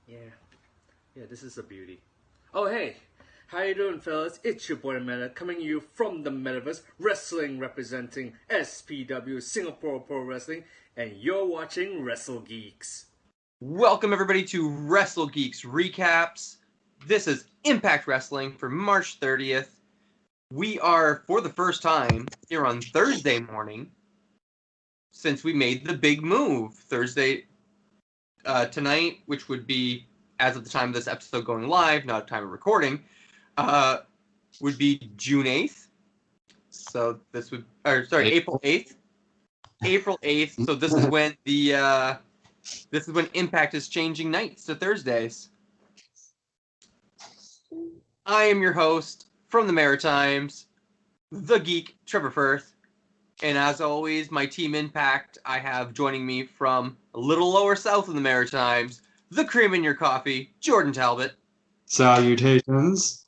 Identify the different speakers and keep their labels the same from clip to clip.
Speaker 1: Yeah. Yeah, this is a beauty. Oh, hey. How you doing, fellas? It's your boy Meta, coming to you from the Metaverse, wrestling representing SPW, Singapore Pro Wrestling, and you're watching Wrestle Geeks.
Speaker 2: Welcome, everybody, to Wrestle Geeks Recaps. This is Impact Wrestling for March 30th. We are, for the first time, here on Thursday morning, since we made the big move. Thursday tonight, which would be, as of the time of this episode going live, not time of recording, would be June 8th. So this would, April 8th. April 8th. So this is when this is when Impact is changing nights to Thursdays. I am your host from the Maritimes, the geek, Trevor Firth. And as always, my team Impact, I have joining me from a little lower south of the Maritimes, the cream in your coffee, Jordan Talbot.
Speaker 3: Salutations.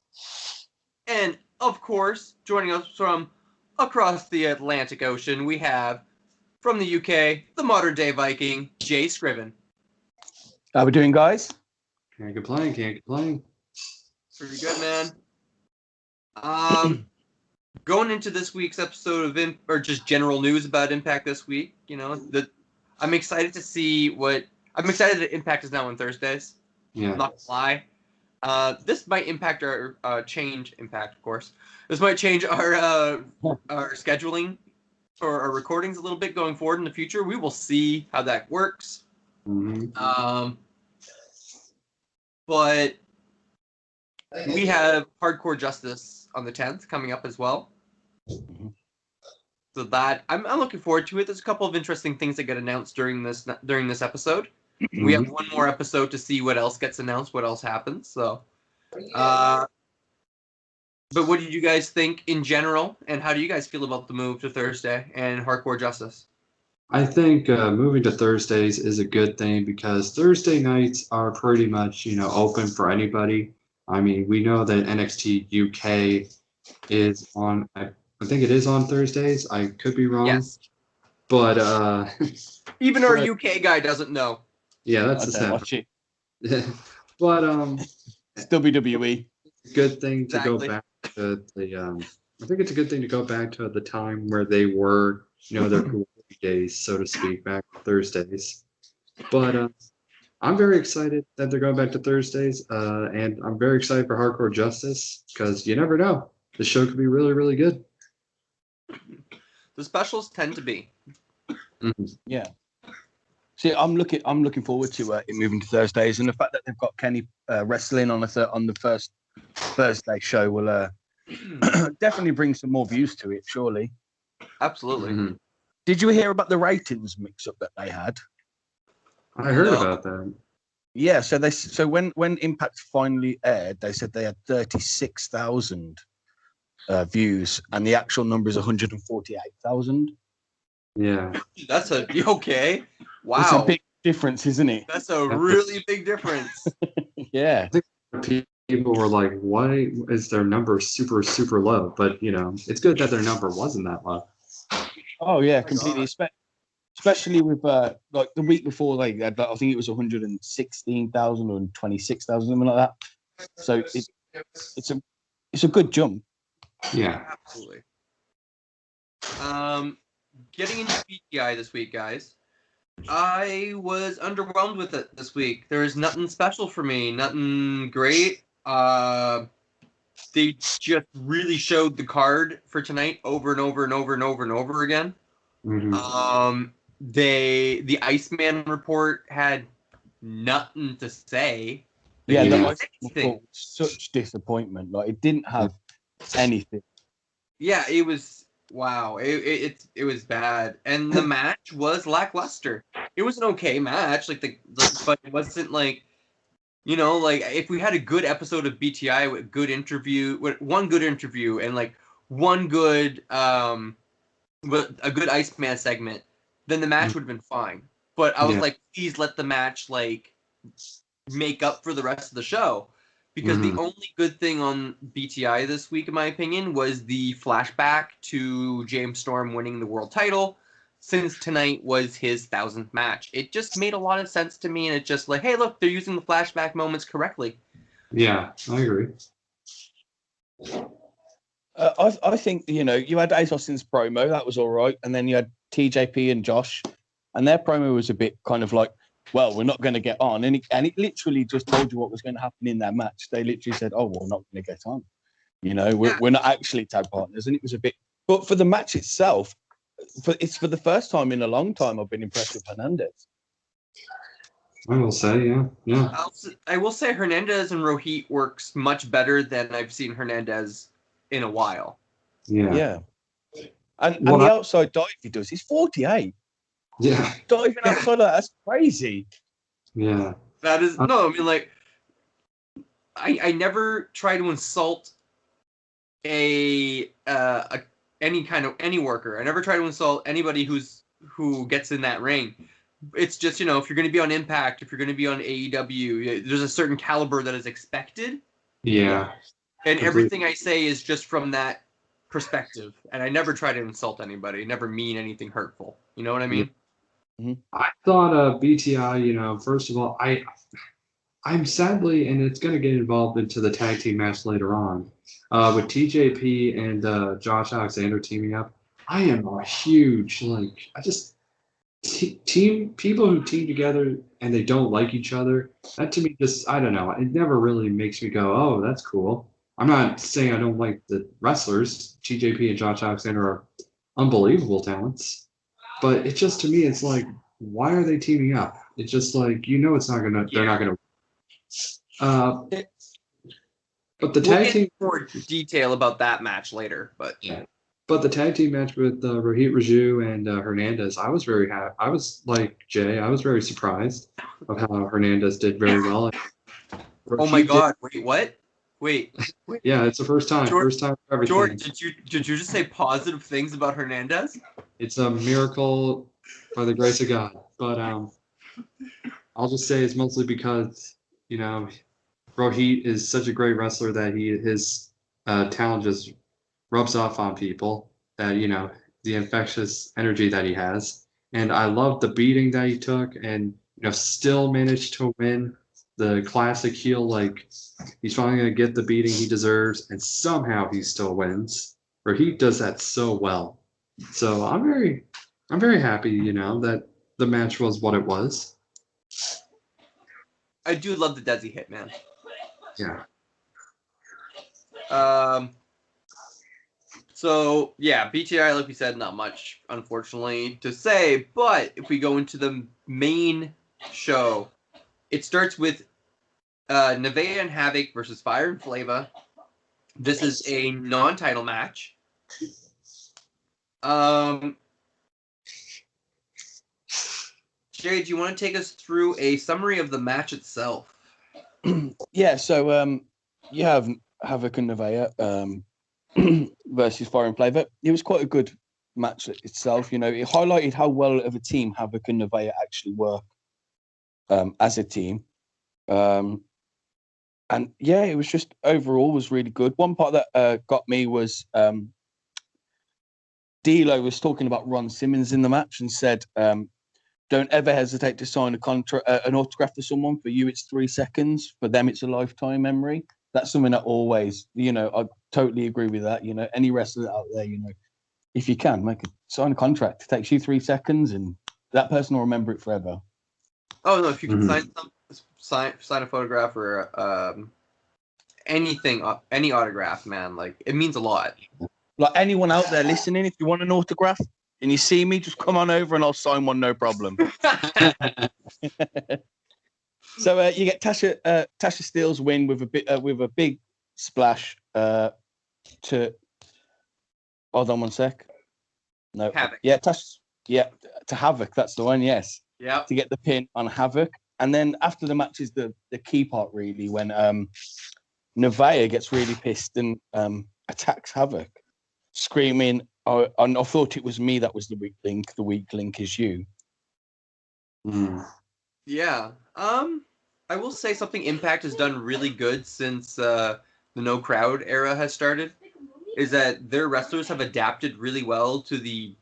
Speaker 2: And, of course, joining us from across the Atlantic Ocean, we have, from the UK, the modern-day Viking, Jay Scriven.
Speaker 4: How we doing, guys?
Speaker 3: Can't complain.
Speaker 2: Pretty good, man. Going into this week's episode of or just general news about Impact this week, I'm excited to see I'm excited that Impact is now on Thursdays.
Speaker 3: Yeah.
Speaker 2: I'm not gonna lie. This might impact our change Impact, of course. This might change our scheduling or our recordings a little bit going forward in the future. We will see how that works.
Speaker 3: Mm-hmm.
Speaker 2: But we have Hardcore Justice on the 10th coming up as well.
Speaker 4: Mm-hmm.
Speaker 2: So that I'm looking forward to it. There's a couple of interesting things that get announced during this episode.
Speaker 3: Mm-hmm.
Speaker 2: We have one more episode to see what else gets announced, what else happens. So, but what did you guys think in general, and how do you guys feel about the move to Thursday and Hardcore Justice?
Speaker 3: I think moving to Thursdays is a good thing because Thursday nights are pretty much, open for anybody. I mean, we know that NXT UK is on, I think it is on Thursdays. I could be wrong.
Speaker 2: Yes.
Speaker 3: But
Speaker 2: even our UK guy doesn't know.
Speaker 3: Yeah, that's
Speaker 4: I don't watch it.
Speaker 3: But
Speaker 4: It's WWE.
Speaker 3: good thing to
Speaker 2: Exactly.
Speaker 3: go back to the I think it's a good thing to go back to the time where they were, their glory days, so to speak, back Thursdays. But I'm very excited that they're going back to Thursdays, and I'm very excited for Hardcore Justice because you never know. The show could be really, really good.
Speaker 2: The specials tend to be.
Speaker 3: Mm-hmm.
Speaker 4: Yeah. See, I'm looking forward to it moving to Thursdays, and the fact that they've got Kenny wrestling on the first Thursday show will definitely bring some more views to it. Surely.
Speaker 2: Absolutely.
Speaker 3: Mm-hmm.
Speaker 4: Did you hear about the ratings mix-up that they had?
Speaker 3: I heard
Speaker 2: No.
Speaker 3: about that.
Speaker 4: Yeah. So when Impact finally aired, they said they had 36,000 views, and the actual number is 148,000.
Speaker 3: Yeah.
Speaker 2: That's okay. Wow.
Speaker 4: It's a big difference, isn't it?
Speaker 2: That's a really big difference.
Speaker 4: Yeah.
Speaker 3: People were like, why is their number super, super low? But, it's good that their number wasn't that low.
Speaker 4: Oh yeah, completely. Especially with like the week before, like I think it was 116,000 or 26,000, something like that. So it's a good jump.
Speaker 3: Yeah.
Speaker 2: Absolutely. Getting into BTI this week, guys. I was underwhelmed with it this week. There was nothing special for me, nothing great. They just really showed the card for tonight over and over and over and over and over again.
Speaker 3: Mm-hmm.
Speaker 2: The Iceman report had nothing to say.
Speaker 4: Yeah,
Speaker 3: Yeah.
Speaker 4: that was such disappointment. Like it didn't have anything.
Speaker 2: Yeah, it was wow. It was bad, and the match was lackluster. It was an okay match, but it wasn't like, like if we had a good episode of BTI with one good interview, and like one good a good Iceman segment, then the match would have been fine. But I was like, please let the match like make up for the rest of the show. Because the only good thing on BTI this week, in my opinion, was the flashback to James Storm winning the world title. since tonight was his 1000th match. It just made a lot of sense to me, and it's just like, hey, look, they're using the flashback moments correctly.
Speaker 3: Yeah, I agree.
Speaker 4: I think, you had Ace Austin's promo, that was all right. And then you had TJP and Josh, and their promo was a bit kind of like, well, we're not going to get on. And it literally just told you what was going to happen in that match. They literally said, oh, we're not going to get on. We're not actually tag partners. And it was a bit, but for the match itself, it's for the first time in a long time I've been impressed with Hernandez.
Speaker 3: I will say, yeah.
Speaker 2: I will say Hernandez and Rohit works much better than I've seen Hernandez in a while.
Speaker 3: Yeah.
Speaker 4: And the outside dive he does, he's 48.
Speaker 3: Yeah.
Speaker 4: Diving outside of that's crazy.
Speaker 3: Yeah.
Speaker 2: That is no, I mean, like, I never try to insult any worker. I never try to insult anybody who gets in that ring. It's just, if you're going to be on Impact, if you're going to be on AEW, there's a certain caliber that is expected.
Speaker 3: Yeah.
Speaker 2: And everything I say is just from that perspective. And I never try to insult anybody. Never mean anything hurtful. You know what I mean?
Speaker 4: Mm-hmm.
Speaker 3: I thought BTI, first of all, I'm sadly, and it's going to get involved into the tag team match later on, with TJP and Josh Alexander teaming up. I am a huge, people who team together and they don't like each other, that to me just, I don't know, it never really makes me go, oh, that's cool. I'm not saying I don't like the wrestlers. TJP and Josh Alexander are unbelievable talents. But it just, to me, it's like, why are they teaming up? It's just like, it's not going to, they're not going to. But the tag team.
Speaker 2: More detail about that match later, but.
Speaker 3: Yeah. But the tag team match with Rohit Raju and Hernandez, I was very happy. I was like Jay. I was very surprised of how Hernandez did very well.
Speaker 2: Oh my God! Wait, what? Wait.
Speaker 3: Yeah, it's the first time. First time for everything.
Speaker 2: George, did you just say positive things about Hernandez?
Speaker 3: It's a miracle by the grace of God. But I'll just say it's mostly because Rohit is such a great wrestler that his talent just rubs off on people, that the infectious energy that he has. And I love the beating that he took, and still managed to win the classic heel. Like, he's finally gonna get the beating he deserves, and somehow he still wins. Rohit does that so well. So I'm very happy, that the match was what it was.
Speaker 2: I do love the Desi hit, man.
Speaker 3: Yeah.
Speaker 2: So, yeah, BTI, like we said, not much, unfortunately, to say. But if we go into the main show, it starts with Nevaeh and Havoc versus Fire and Flava. This is a non-title match. Jay, do you want to take us through a summary of the match itself?
Speaker 4: Yeah, so you have Havoc and Nevaeh versus Fire and Flava. It was quite a good match itself. It highlighted how well of a team Havoc and Nevaeh actually were as a team. And yeah, it was just overall was really good. One part that got me was D'Lo was talking about Ron Simmons in the match and said, don't ever hesitate to sign an autograph to someone. For you, it's 3 seconds. For them, it's a lifetime memory. That's something that always, I totally agree with that. Any wrestler out there, if you can, sign a contract. It takes you 3 seconds, and that person will remember it forever.
Speaker 2: Oh no! If you can sign a photograph or anything, any autograph, man, like, it means a lot.
Speaker 4: Like, anyone out there listening, if you want an autograph and you see me, just come on over and I'll sign one, no problem. So you get Tasha Steelz win with a big splash to. Hold on one sec. No.
Speaker 2: Havoc.
Speaker 4: Yeah, to Havoc. That's the one. Yes.
Speaker 2: Yeah.
Speaker 4: To get the pin on Havoc, and then after the match is the key part, really, when Nevaeh gets really pissed and attacks Havoc, screaming, "Oh, I thought it was me that was the weak link. The weak link is you."
Speaker 2: Yeah. I will say something Impact has done really good since the no crowd era has started, is that their wrestlers have adapted really well to the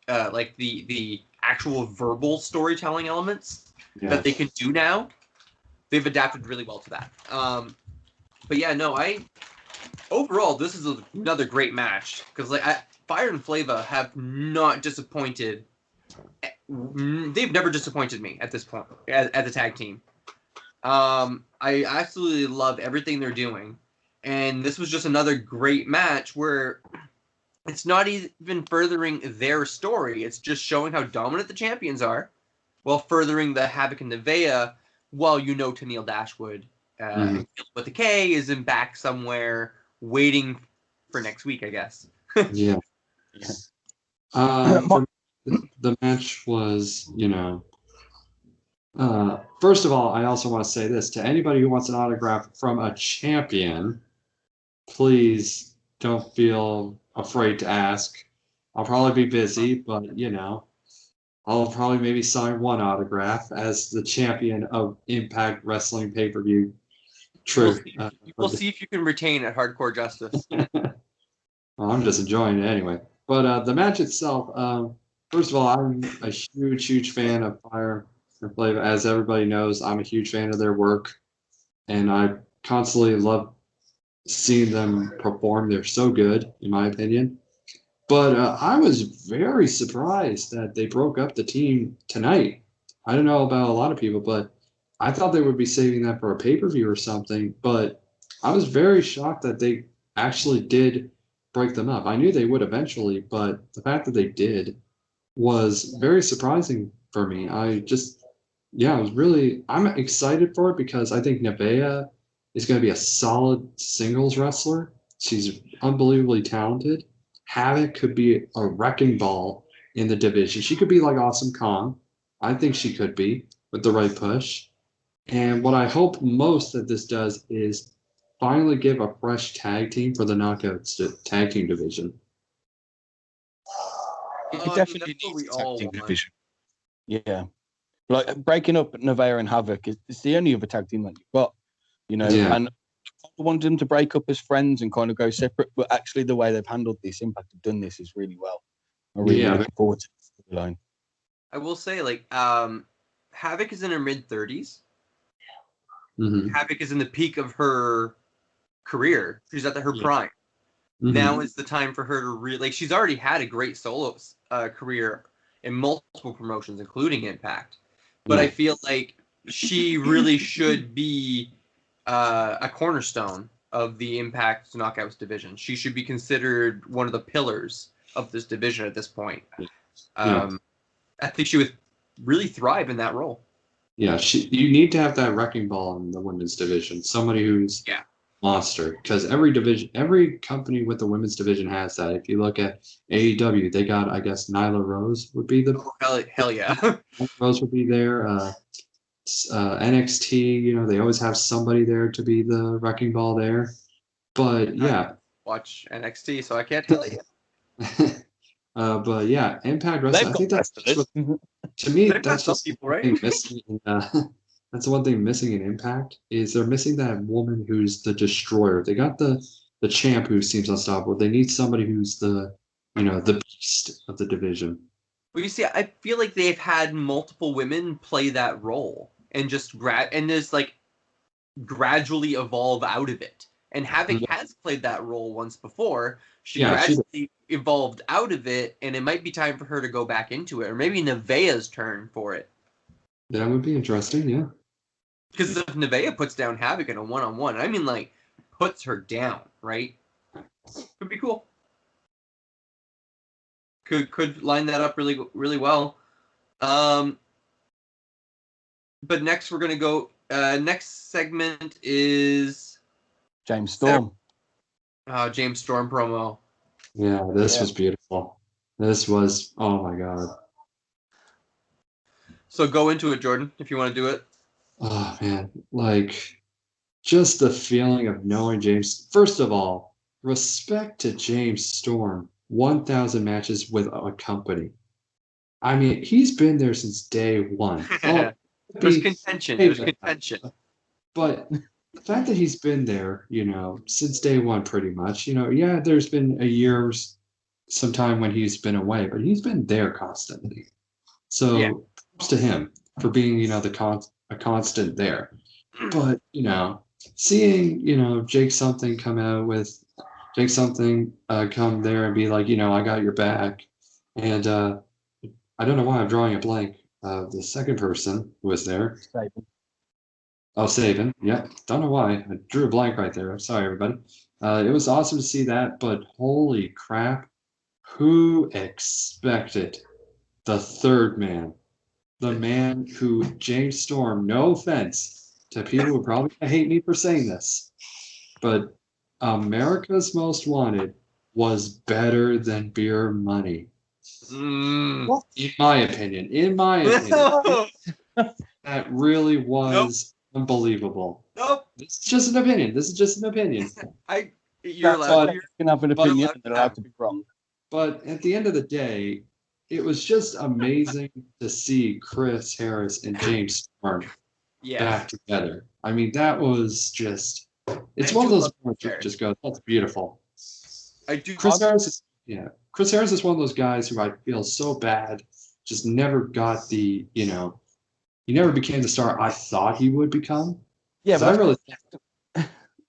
Speaker 2: like the actual verbal storytelling elements
Speaker 3: Yeah.
Speaker 2: that they can do now. They've adapted really well to that. But yeah, no, overall this is another great match because like Fire and Flava have not disappointed. They've never disappointed me at this point as a tag team. I absolutely love everything they're doing, and this was just another great match where it's not even furthering their story. It's just showing how dominant the champions are, while furthering the Havoc and Nevaeh. While Tennille Dashwood with the K is in back somewhere waiting for next week, I guess.
Speaker 3: Yeah. For the match was, first of all, I also want to say this to anybody who wants an autograph from a champion, please don't feel afraid to ask. I'll probably be busy, but I'll probably maybe sign one autograph as the champion of Impact Wrestling pay-per-view. True.
Speaker 2: We'll see if you can retain at Hardcore Justice.
Speaker 3: Well, I'm just enjoying it anyway. But the match itself, first of all, I'm a huge fan of Fire and Flava. As everybody knows, I'm a huge fan of their work, and I constantly love seeing them perform. They're so good, in my opinion. But I was very surprised that they broke up the team tonight. I don't know about a lot of people, but I thought they would be saving that for a pay-per-view or something. But I was very shocked that they actually did break them up. I knew they would eventually, but the fact that they did was very surprising for me. I'm excited for it because I think Nevaeh is going to be a solid singles wrestler. She's unbelievably talented. Havoc could be a wrecking ball in the division. She could be like Awesome Kong. I think she could be with the right push. And what I hope most that this does is finally give a fresh tag team for the Knockouts tag team division.
Speaker 4: It definitely needs a tag team division. Yeah. Like breaking up Nevaeh and Havoc it's the only other tag team that you've got, and I wanted them to break up as friends and kind of go separate, but actually the way they've handled this, Impact have done this is really well. I'm really looking forward to the line.
Speaker 2: I will say, Havoc is in her mid-30s.
Speaker 3: Mm-hmm.
Speaker 2: Havoc is in the peak of her career. She's at her prime.
Speaker 3: Mm-hmm.
Speaker 2: Now is the time for her to really... she's already had a great solo career in multiple promotions, including Impact. But I feel like she really should be a cornerstone of the Impact Knockouts division. She should be considered one of the pillars of this division at this point. I think she would really thrive in that role.
Speaker 3: Yeah, you need to have that wrecking ball in the women's division. Somebody who's monster. Because every company with the women's division has that. If you look at AEW, they got, I guess, Nyla Rose would be the...
Speaker 2: Oh, hell yeah.
Speaker 3: Rose would be there. NXT, they always have somebody there to be the wrecking ball there. But yeah,
Speaker 2: watch NXT, so I can't tell you.
Speaker 3: But yeah, Impact Wrestling. I think that's to me that's just
Speaker 2: people, right?
Speaker 3: Missing. That's the one thing missing in Impact is they're missing that woman who's the destroyer. They got the champ who seems unstoppable. They need somebody who's the beast of the division.
Speaker 2: Well, you see, I feel like they've had multiple women play that role and just gradually evolve out of it. And Havoc has played that role once before. She gradually evolved out of it, and it might be time for her to go back into it, or maybe Nevaeh's turn for it.
Speaker 3: That would be interesting, yeah.
Speaker 2: Because if Nevaeh puts down Havoc in a one-on-one, I mean, puts her down, right? Could be cool. Could line that up really, really well. But next we're gonna go. Next segment is
Speaker 4: James Storm.
Speaker 2: James Storm promo.
Speaker 3: Yeah, this was beautiful. This was, oh my god.
Speaker 2: So go into it, Jordan, if you want to do it.
Speaker 3: Oh man, just the feeling of knowing James. First of all, respect to James Storm. 1,000 matches with a company. I mean, he's been there since day one.
Speaker 2: There's contention.
Speaker 3: But the fact that he's been there, since day one pretty much, there's been a year's some time when he's been away, but he's been there constantly. So
Speaker 2: Yeah.
Speaker 3: props to him for being, a constant there. But, seeing, Jake Something come there and be like, I got your back. And I don't know why I'm drawing a blank. The second person who was there.
Speaker 4: Saban.
Speaker 3: Oh, Saban. Yeah. Don't know why. I drew a blank right there. I'm sorry, everybody. It was awesome to see that, but holy crap. Who expected the third man? The man who, James Storm, no offense to people who probably hate me for saying this, but America's Most Wanted was better than Beer Money.
Speaker 2: Mm.
Speaker 3: In my opinion. That really was unbelievable.
Speaker 2: Nope.
Speaker 3: This is just an opinion.
Speaker 2: You're allowed.
Speaker 4: You can have an opinion, and they're allowed to be wrong.
Speaker 3: But at the end of the day, it was just amazing to see Chris Harris and James Storm back together. I mean, that was just, it's one of those moments where you just go, that's beautiful.
Speaker 2: I do.
Speaker 3: Chris Harris is one of those guys who I feel so bad, just never got the, he never became the star I thought he would become.
Speaker 4: Yeah,
Speaker 3: but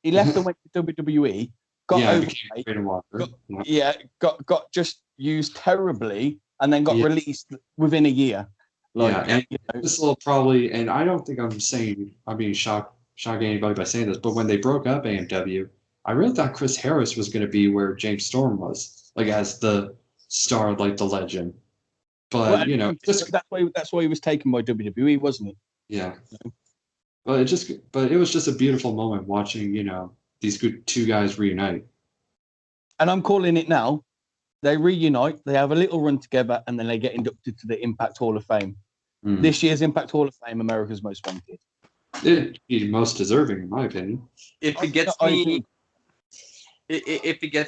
Speaker 4: he left and went to WWE, got overweight, got just used terribly, and then got released within a year.
Speaker 3: This will probably, and I don't think I'm being shocking anybody by saying this, but when they broke up AMW, I really thought Chris Harris was going to be where James Storm was, like as the star, like the legend. But
Speaker 4: that's why he was taken by WWE, wasn't it?
Speaker 3: Yeah. But it was just a beautiful moment watching, these two guys reunite.
Speaker 4: And I'm calling it now. They reunite, they have a little run together, and then they get inducted to the Impact Hall of Fame. This year's Impact Hall of Fame, America's Most Wanted.
Speaker 3: It'd be most deserving, in my opinion.
Speaker 2: If it gets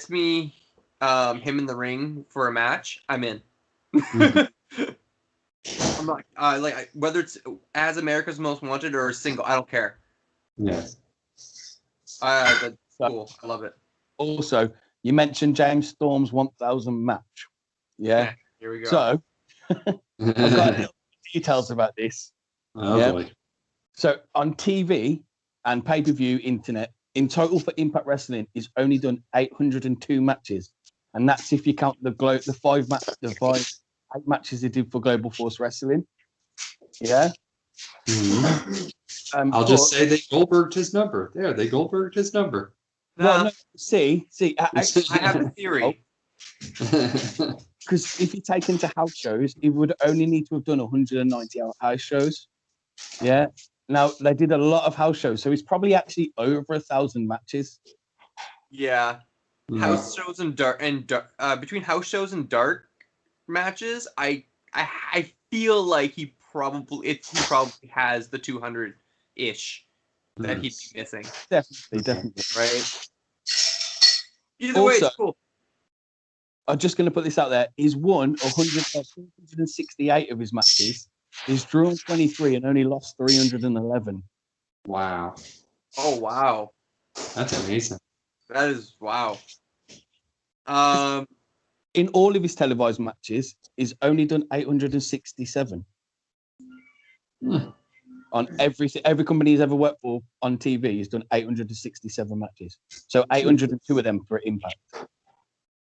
Speaker 2: me, him in the ring for a match, I'm in. I'm not whether it's as America's Most Wanted or a single, I don't care.
Speaker 3: Yeah.
Speaker 2: That's cool. I love it.
Speaker 4: Also, you mentioned James Storm's 1,000 match. Yeah.
Speaker 2: Here we go.
Speaker 4: So, I've got little details about this.
Speaker 3: Oh, boy.
Speaker 4: So, on TV and pay-per-view internet, in total for Impact Wrestling, he's only done 802 matches. And that's if you count the 8 matches he did for Global Force Wrestling. Yeah.
Speaker 3: Mm-hmm. I'll just say they Goldberged his number. There, they Goldberged his number.
Speaker 4: Well, no, see,
Speaker 2: I have a theory.
Speaker 4: Because if you take into house shows, he would only need to have done 190 house shows. Yeah. Now, they did a lot of house shows, so he's probably actually over 1,000 matches.
Speaker 2: Yeah. House shows and dark, between house shows and dark matches, I feel like he probably has the 200-ish that he'd be missing.
Speaker 4: Definitely.
Speaker 2: Right? Either way, it's cool.
Speaker 4: I'm just going to put this out there. He's won 168 of his matches. He's drawn 23 and only lost 311.
Speaker 3: Wow.
Speaker 2: Oh, wow.
Speaker 3: That's amazing.
Speaker 2: That is, wow.
Speaker 4: In all of his televised matches, he's only done 867. On every company he's ever worked for on TV, he's done 867 matches. So 802 of them for Impact.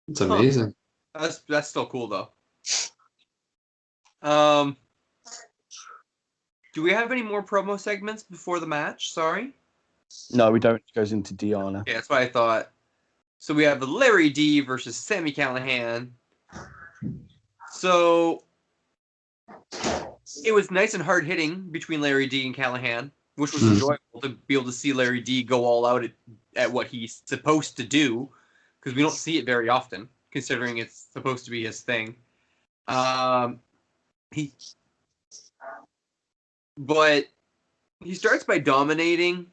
Speaker 3: It's amazing.
Speaker 2: That's still cool though. Do we have any more promo segments before the match? Sorry.
Speaker 4: No, we don't. It goes into Deanna.
Speaker 2: Yeah, that's what I thought. So we have Larry D versus Sami Callihan. So it was nice and hard hitting between Larry D and Callihan, which was enjoyable to be able to see Larry D go all out at what he's supposed to do, because we don't see it very often, considering it's supposed to be his thing. But he starts by dominating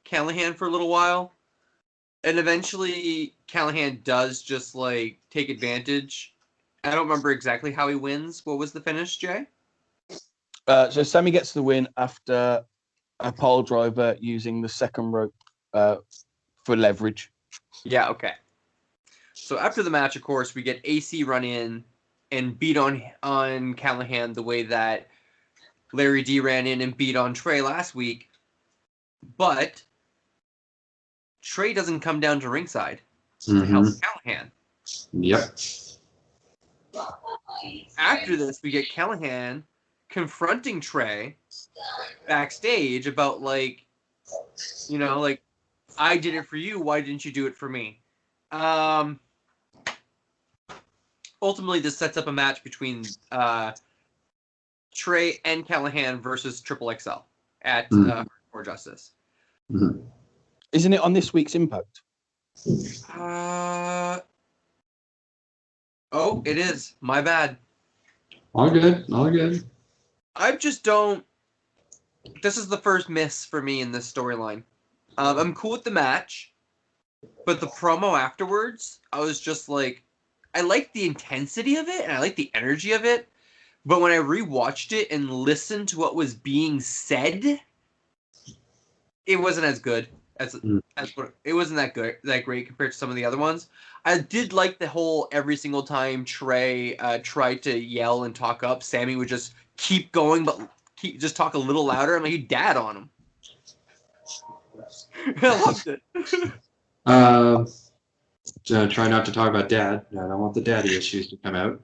Speaker 2: Callihan for a little while, and eventually Callihan does just take advantage. I don't remember exactly how he wins. What was the finish, Jay?
Speaker 4: So Sami gets the win after a pole driver using the second rope for leverage.
Speaker 2: Yeah, okay. So after the match, of course, we get AC run in and beat on Callahan the way that Larry D ran in and beat on Trey last week. But Trey doesn't come down to ringside to help Callahan.
Speaker 3: Yep.
Speaker 2: After this, we get Callahan confronting Trey backstage about, like, you know, like, I did it for you. Why didn't you do it for me? Ultimately, this sets up a match between Trey and Callahan versus Triple XL at Hardcore Justice.
Speaker 3: Mm-hmm.
Speaker 4: Isn't it on this week's Impact?
Speaker 2: Oh, it is. My bad.
Speaker 3: All good. All good.
Speaker 2: I just don't. This is the first miss for me in this storyline. I'm cool with the match, but the promo afterwards, I was just like, I like the intensity of it and I like the energy of it, but when I rewatched it and listened to what was being said, it wasn't as good as what it wasn't that great compared to some of the other ones. I did like the whole every single time Trey tried to yell and talk up, Sammy would just keep going, but just talk a little louder. I'm like, you dad on him. I loved it.
Speaker 3: Try not to talk about dad. I don't want the daddy issues to come out.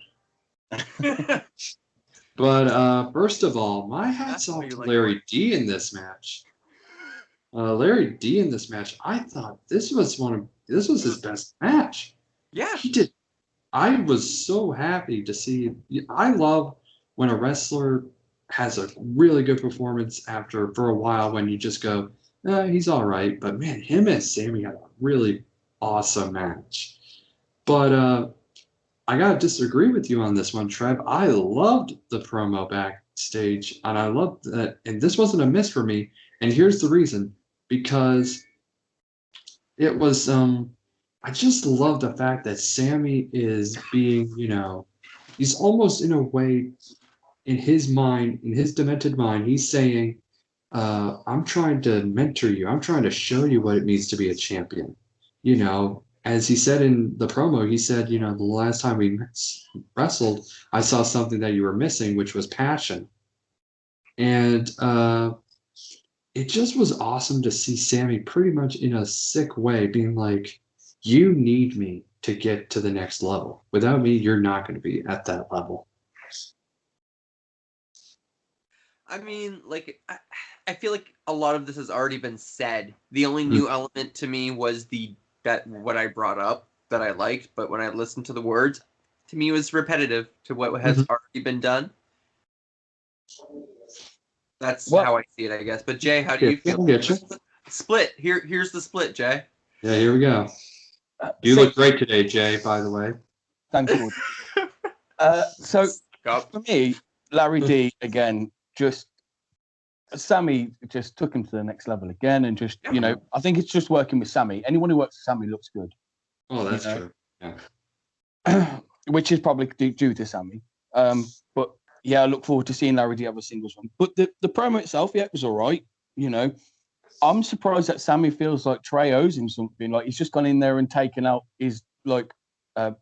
Speaker 3: But first of all, my hat's off to Larry D in this match. Larry D in this match, I thought this was his best match.
Speaker 2: Yeah,
Speaker 3: he did. I was so happy to see. I love when a wrestler has a really good performance for a while when you just go, he's all right. But man, him and Sammy had a really awesome match. But I gotta disagree with you on this one, Trev. I loved the promo backstage, and I loved that. And this wasn't a miss for me. And here's the reason: because it was. I just love the fact that Sammy is being, he's almost in a way, in his mind, in his demented mind, he's saying, I'm trying to mentor you. I'm trying to show you what it means to be a champion. As he said in the promo, he said, the last time we wrestled, I saw something that you were missing, which was passion. And it just was awesome to see Sammy pretty much in a sick way being like, you need me to get to the next level. Without me, you're not going to be at that level.
Speaker 2: I mean, like, I feel like a lot of this has already been said. The only new element to me was what I brought up that I liked, but when I listened to the words, to me it was repetitive to what has already been done. That's how I see it, I guess. But Jay, how do you feel? Split. Here's the split, Jay.
Speaker 3: Yeah, here we go. You look great today, Jay, by the way.
Speaker 4: Thank you. So for me, Larry D, again, Sammy just took him to the next level again. And just, I think it's just working with Sammy. Anyone who works with Sammy looks good.
Speaker 3: Oh, that's true. Yeah.
Speaker 4: Which is probably due to Sammy. But yeah, I look forward to seeing Larry D have a singles run. But the promo itself, it was all right. I'm surprised that Sammy feels like Trey owes him something. Like he's just gone in there and taken out his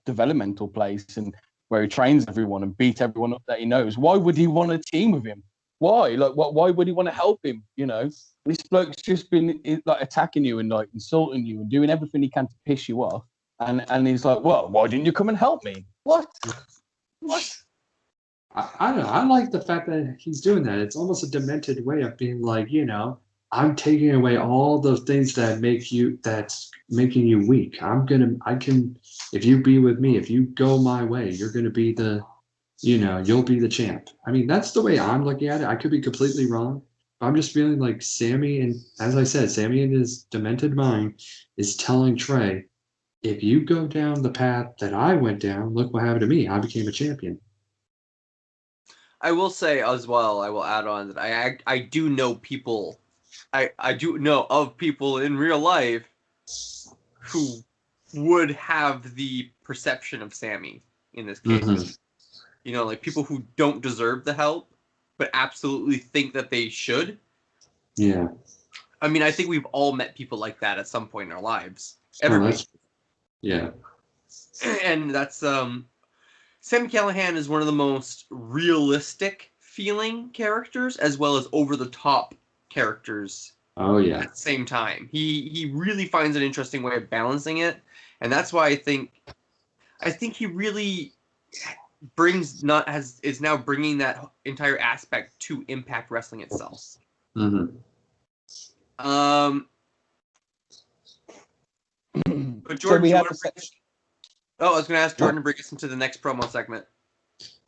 Speaker 4: developmental place and where he trains everyone and beat everyone up that he knows. Why would he want a team with him? Why? Why would he want to help him? This bloke's just been like attacking you and like insulting you and doing everything he can to piss you off. And he's like, well, why didn't you come and help me? What?
Speaker 3: I don't know. I like the fact that he's doing that. It's almost a demented way of being like, I'm taking away all those things that's making you weak. If you be with me, if you go my way, you're going to be you'll be the champ. I mean, that's the way I'm looking at it. I could be completely wrong. I'm just feeling like Sammy, and as I said, Sammy in his demented mind is telling Trey, if you go down the path that I went down, look what happened to me. I became a champion.
Speaker 2: I will say as well, I will add on that I do know people, I do know of people in real life who would have the perception of Sammy in this case.
Speaker 3: Mm-hmm.
Speaker 2: Like people who don't deserve the help, but absolutely think that they should.
Speaker 3: Yeah.
Speaker 2: I mean, I think we've all met people like that at some point in our lives.
Speaker 3: Yeah.
Speaker 2: And that's Sam Callahan is one of the most realistic feeling characters as well as over the top characters
Speaker 3: Oh yeah.
Speaker 2: at the same time. He really finds an interesting way of balancing it, and that's why I think he really is now bringing that entire aspect to Impact Wrestling itself.
Speaker 3: Mm-hmm.
Speaker 2: But Jordan,
Speaker 4: we
Speaker 2: do you
Speaker 4: have
Speaker 2: want to I was going to ask Jordan to bring us into the next promo segment.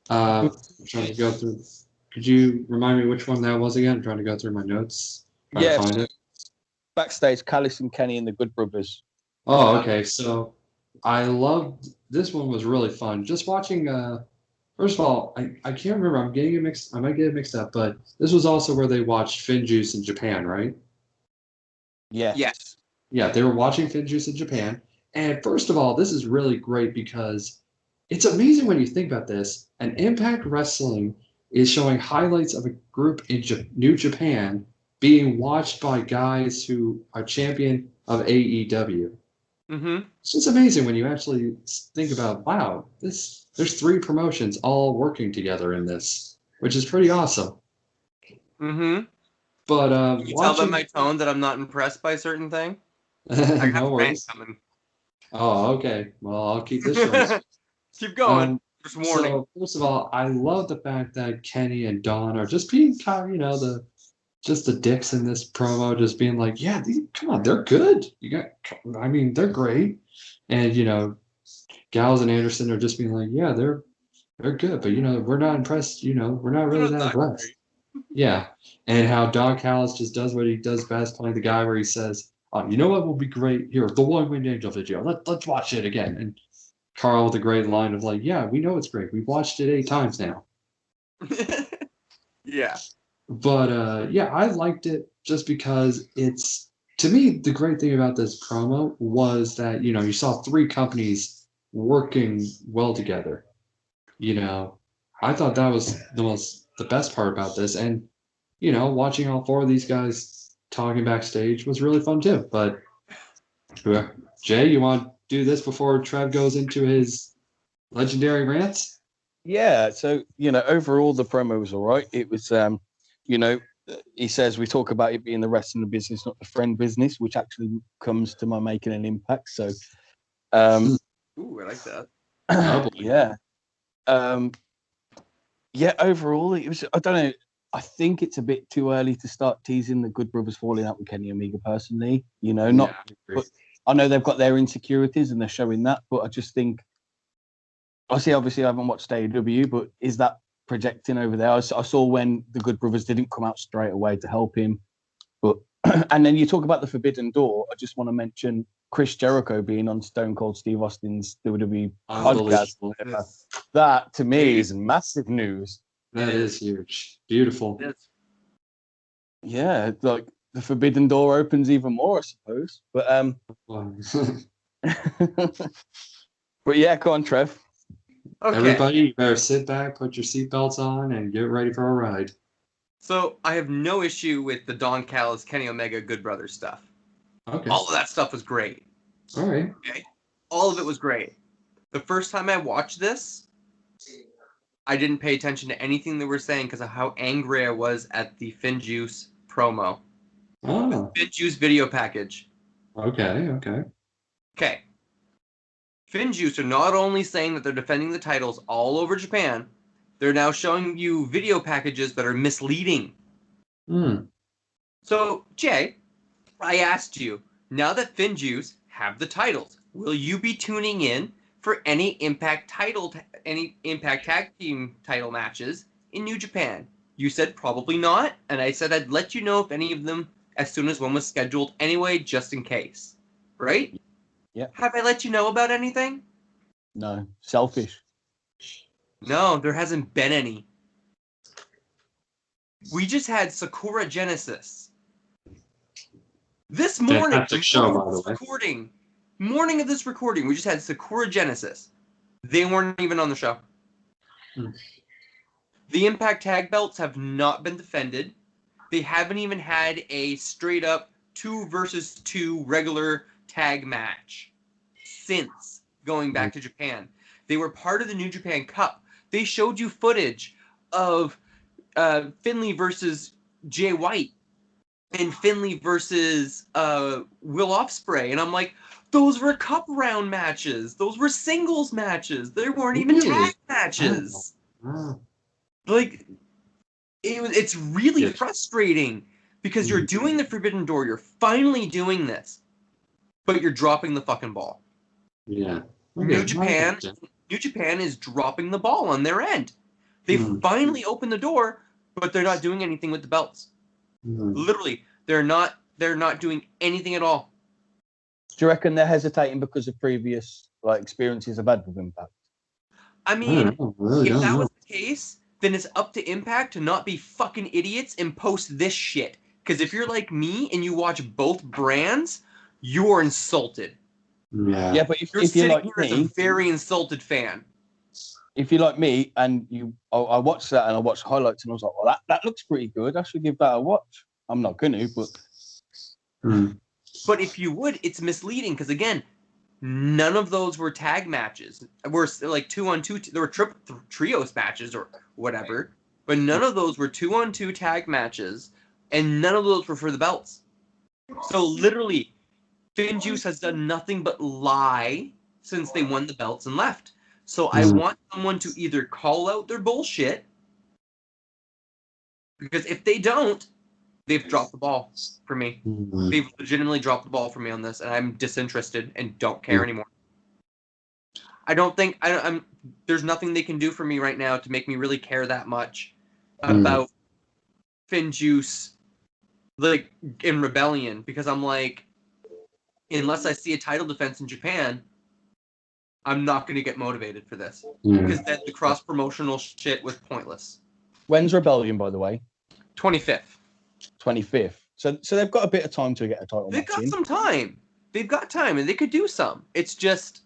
Speaker 3: I'm trying to go through. Could you remind me which one that was again? I'm trying to go through my notes. Trying to find it.
Speaker 4: Backstage, Callis and Kenny and the Good Brothers.
Speaker 3: Oh, okay. So I loved this one. Was really fun. Just watching. First of all, I can't remember. I'm getting it mixed. I might get it mixed up, but this was also where they watched Finn Juice in Japan, right?
Speaker 2: Yes.
Speaker 3: Yeah, they were watching Finn Juice in Japan. And first of all, this is really great because it's amazing when you think about this. And Impact Wrestling is showing highlights of a group in New Japan being watched by guys who are champion of AEW.
Speaker 2: Mm-hmm.
Speaker 3: It's just amazing when you actually think about, wow, there's 3 promotions all working together in this, which is pretty awesome.
Speaker 2: Mm-hmm.
Speaker 3: But
Speaker 2: Can you tell by my tone that I'm not impressed by a certain thing? I got
Speaker 3: no worries.
Speaker 2: coming.
Speaker 3: Oh, okay. Well, I'll keep this short.
Speaker 2: Keep going. Just warning.
Speaker 3: So first of all, I love the fact that Kenny and Dawn are just being kind of, the dicks in this promo, just being like, yeah, come on, they're good. They're great. And Gals and Anderson are just being like, yeah, they're good, but we're not impressed. We're not really that impressed. Yeah, and how Don Callis just does what he does best, playing the guy where he says, you know what will be great? Here, the One-Winged Angel video. Let's watch it again. And Carl with a great line of like, yeah, we know it's great. We've watched it 8 times now.
Speaker 2: Yeah.
Speaker 3: But yeah, I liked it just because it's, to me, the great thing about this promo was that, you saw 3 companies working well together. I thought that was the best part about this. And, watching all 4 of these guys talking backstage was really fun too. But Jay, you want to do this before Trev goes into his legendary rants?
Speaker 4: Yeah, so overall the promo was all right. It was he says we talk about it being the wrestling business, not the friend business, which actually comes to my making an impact. So
Speaker 2: ooh, I like that.
Speaker 4: Yeah. Yeah, overall it was, I don't know, I think it's a bit too early to start teasing the Good Brothers falling out with Kenny Omega personally. But I know they've got their insecurities and they're showing that, but I just think, obviously I haven't watched AEW, but is that projecting over there? I saw when the Good Brothers didn't come out straight away to help him, but and then you talk about the Forbidden Door. I just want to mention Chris Jericho being on Stone Cold Steve Austin's WWE podcast. That to me is massive news.
Speaker 3: That is huge. Beautiful.
Speaker 4: Yeah, like the Forbidden Door opens even more, I suppose. But but yeah, go on, Trev.
Speaker 3: Okay. Everybody, you better sit back, put your seatbelts on, and get ready for a ride.
Speaker 2: So I have no issue with the Don Callis, Kenny Omega, Good Brothers stuff.
Speaker 3: Okay.
Speaker 2: All of that stuff was great.
Speaker 3: All right.
Speaker 2: Okay. All of it was great. The first time I watched this, I didn't pay attention to anything they were saying because of how angry I was at the Finn Juice promo.
Speaker 3: Oh.
Speaker 2: The Finn Juice video package.
Speaker 3: Okay.
Speaker 2: Okay. Finn Juice are not only saying that they're defending the titles all over Japan, they're now showing you video packages that are misleading. So, Jay, I asked you, now that Finn Juice have the titles, will you be tuning in for any Impact Tag Team title matches in New Japan? You said probably not, and I said I'd let you know if any of them as soon as one was scheduled anyway, just in case. Right?
Speaker 4: Yeah.
Speaker 2: Have I let you know about anything?
Speaker 4: No. Selfish.
Speaker 2: No, there hasn't been any. We just had Sakura Genesis. This morning, morning of this recording, we just had Sakura Genesis. They weren't even on the show. The Impact Tag Belts have not been defended. They haven't even had a straight up 2 versus 2 regular tag match since going back to Japan. They were part of the New Japan Cup. They showed you footage of Finlay versus Jay White and Finlay versus Will Ospreay. And I'm like, those were cup round matches. Those were singles matches. They weren't even tag matches.
Speaker 3: Wow.
Speaker 2: Like, it's really frustrating because you're doing the Forbidden Door. You're finally doing this, but you're dropping the fucking ball.
Speaker 3: Yeah.
Speaker 2: New Japan is dropping the ball on their end. They finally opened the door, but they're not doing anything with the belts. Literally, they're not doing anything at all.
Speaker 4: Do you reckon they're hesitating because of previous experiences they've had with Impact?
Speaker 2: I mean, if that was the case, then it's up to Impact to not be fucking idiots and post this shit. Because if you're like me and you watch both brands, you're insulted.
Speaker 4: Yeah, but if
Speaker 2: you're
Speaker 4: like
Speaker 2: here
Speaker 4: me,
Speaker 2: as a very insulted fan.
Speaker 4: If you're like me and I watched that and I watched highlights and I was like, well, that looks pretty good. I should give that a watch. I'm not going to, but.
Speaker 2: But if you would, it's misleading because, again, none of those were tag matches. Were like 2-on-2. There were trios matches or whatever, but none of those were 2-on-2 tag matches, and none of those were for the belts. So literally, FinJuice has done nothing but lie since they won the belts and left. So I want someone to either call out their bullshit, because if they don't, they've dropped the ball for me. They've legitimately dropped the ball for me on this, and I'm disinterested and don't care anymore. I don't think there's nothing they can do for me right now to make me really care that much about FinJuice, like in Rebellion, because I'm like, unless I see a title defense in Japan, I'm not going to get motivated for this, because then the cross promotional shit was pointless.
Speaker 4: When's Rebellion, by the way?
Speaker 2: 25th.
Speaker 4: 25th. So they've got a bit of time to get a title
Speaker 2: They've
Speaker 4: match
Speaker 2: got
Speaker 4: in.
Speaker 2: some time. They've got time, and they could do some. It's just,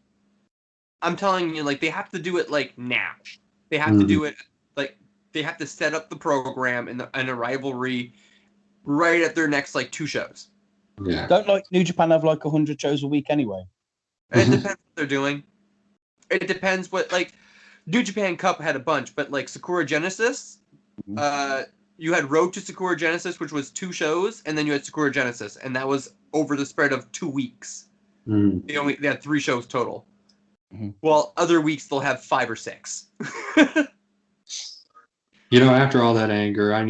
Speaker 2: I'm telling you, like, they have to do it, like, now. They have to do it, like, they have to set up the program and a rivalry right at their next, like, 2 shows.
Speaker 3: Yeah.
Speaker 4: Don't New Japan have 100 shows a week anyway?
Speaker 2: It depends what they're doing. It depends what, like, New Japan Cup had a bunch, but, like, Sakura Genesis, you had Road to Sakura Genesis, which was 2 shows, and then you had Sakura Genesis, and that was over the spread of 2 weeks. They had 3 shows total. While other weeks they'll have 5 or 6.
Speaker 3: After all that anger, I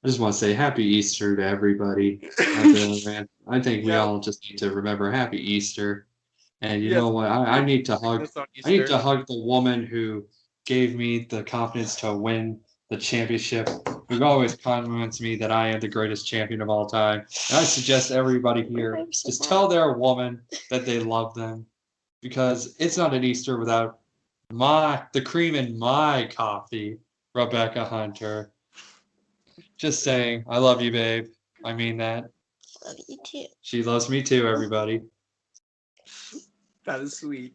Speaker 3: just want to say Happy Easter to everybody out there, man. I think we all just need to remember Happy Easter. And you know what? I need to hug the woman who gave me the confidence to win the championship, who always compliments me that I am the greatest champion of all time. And I suggest everybody here just tell their woman that they love them, because it's not an Easter without the cream in my coffee, Rebecca Hunter. Just saying, I love you, babe. I mean that.
Speaker 5: Love you too.
Speaker 3: She loves me too, everybody.
Speaker 2: That is sweet.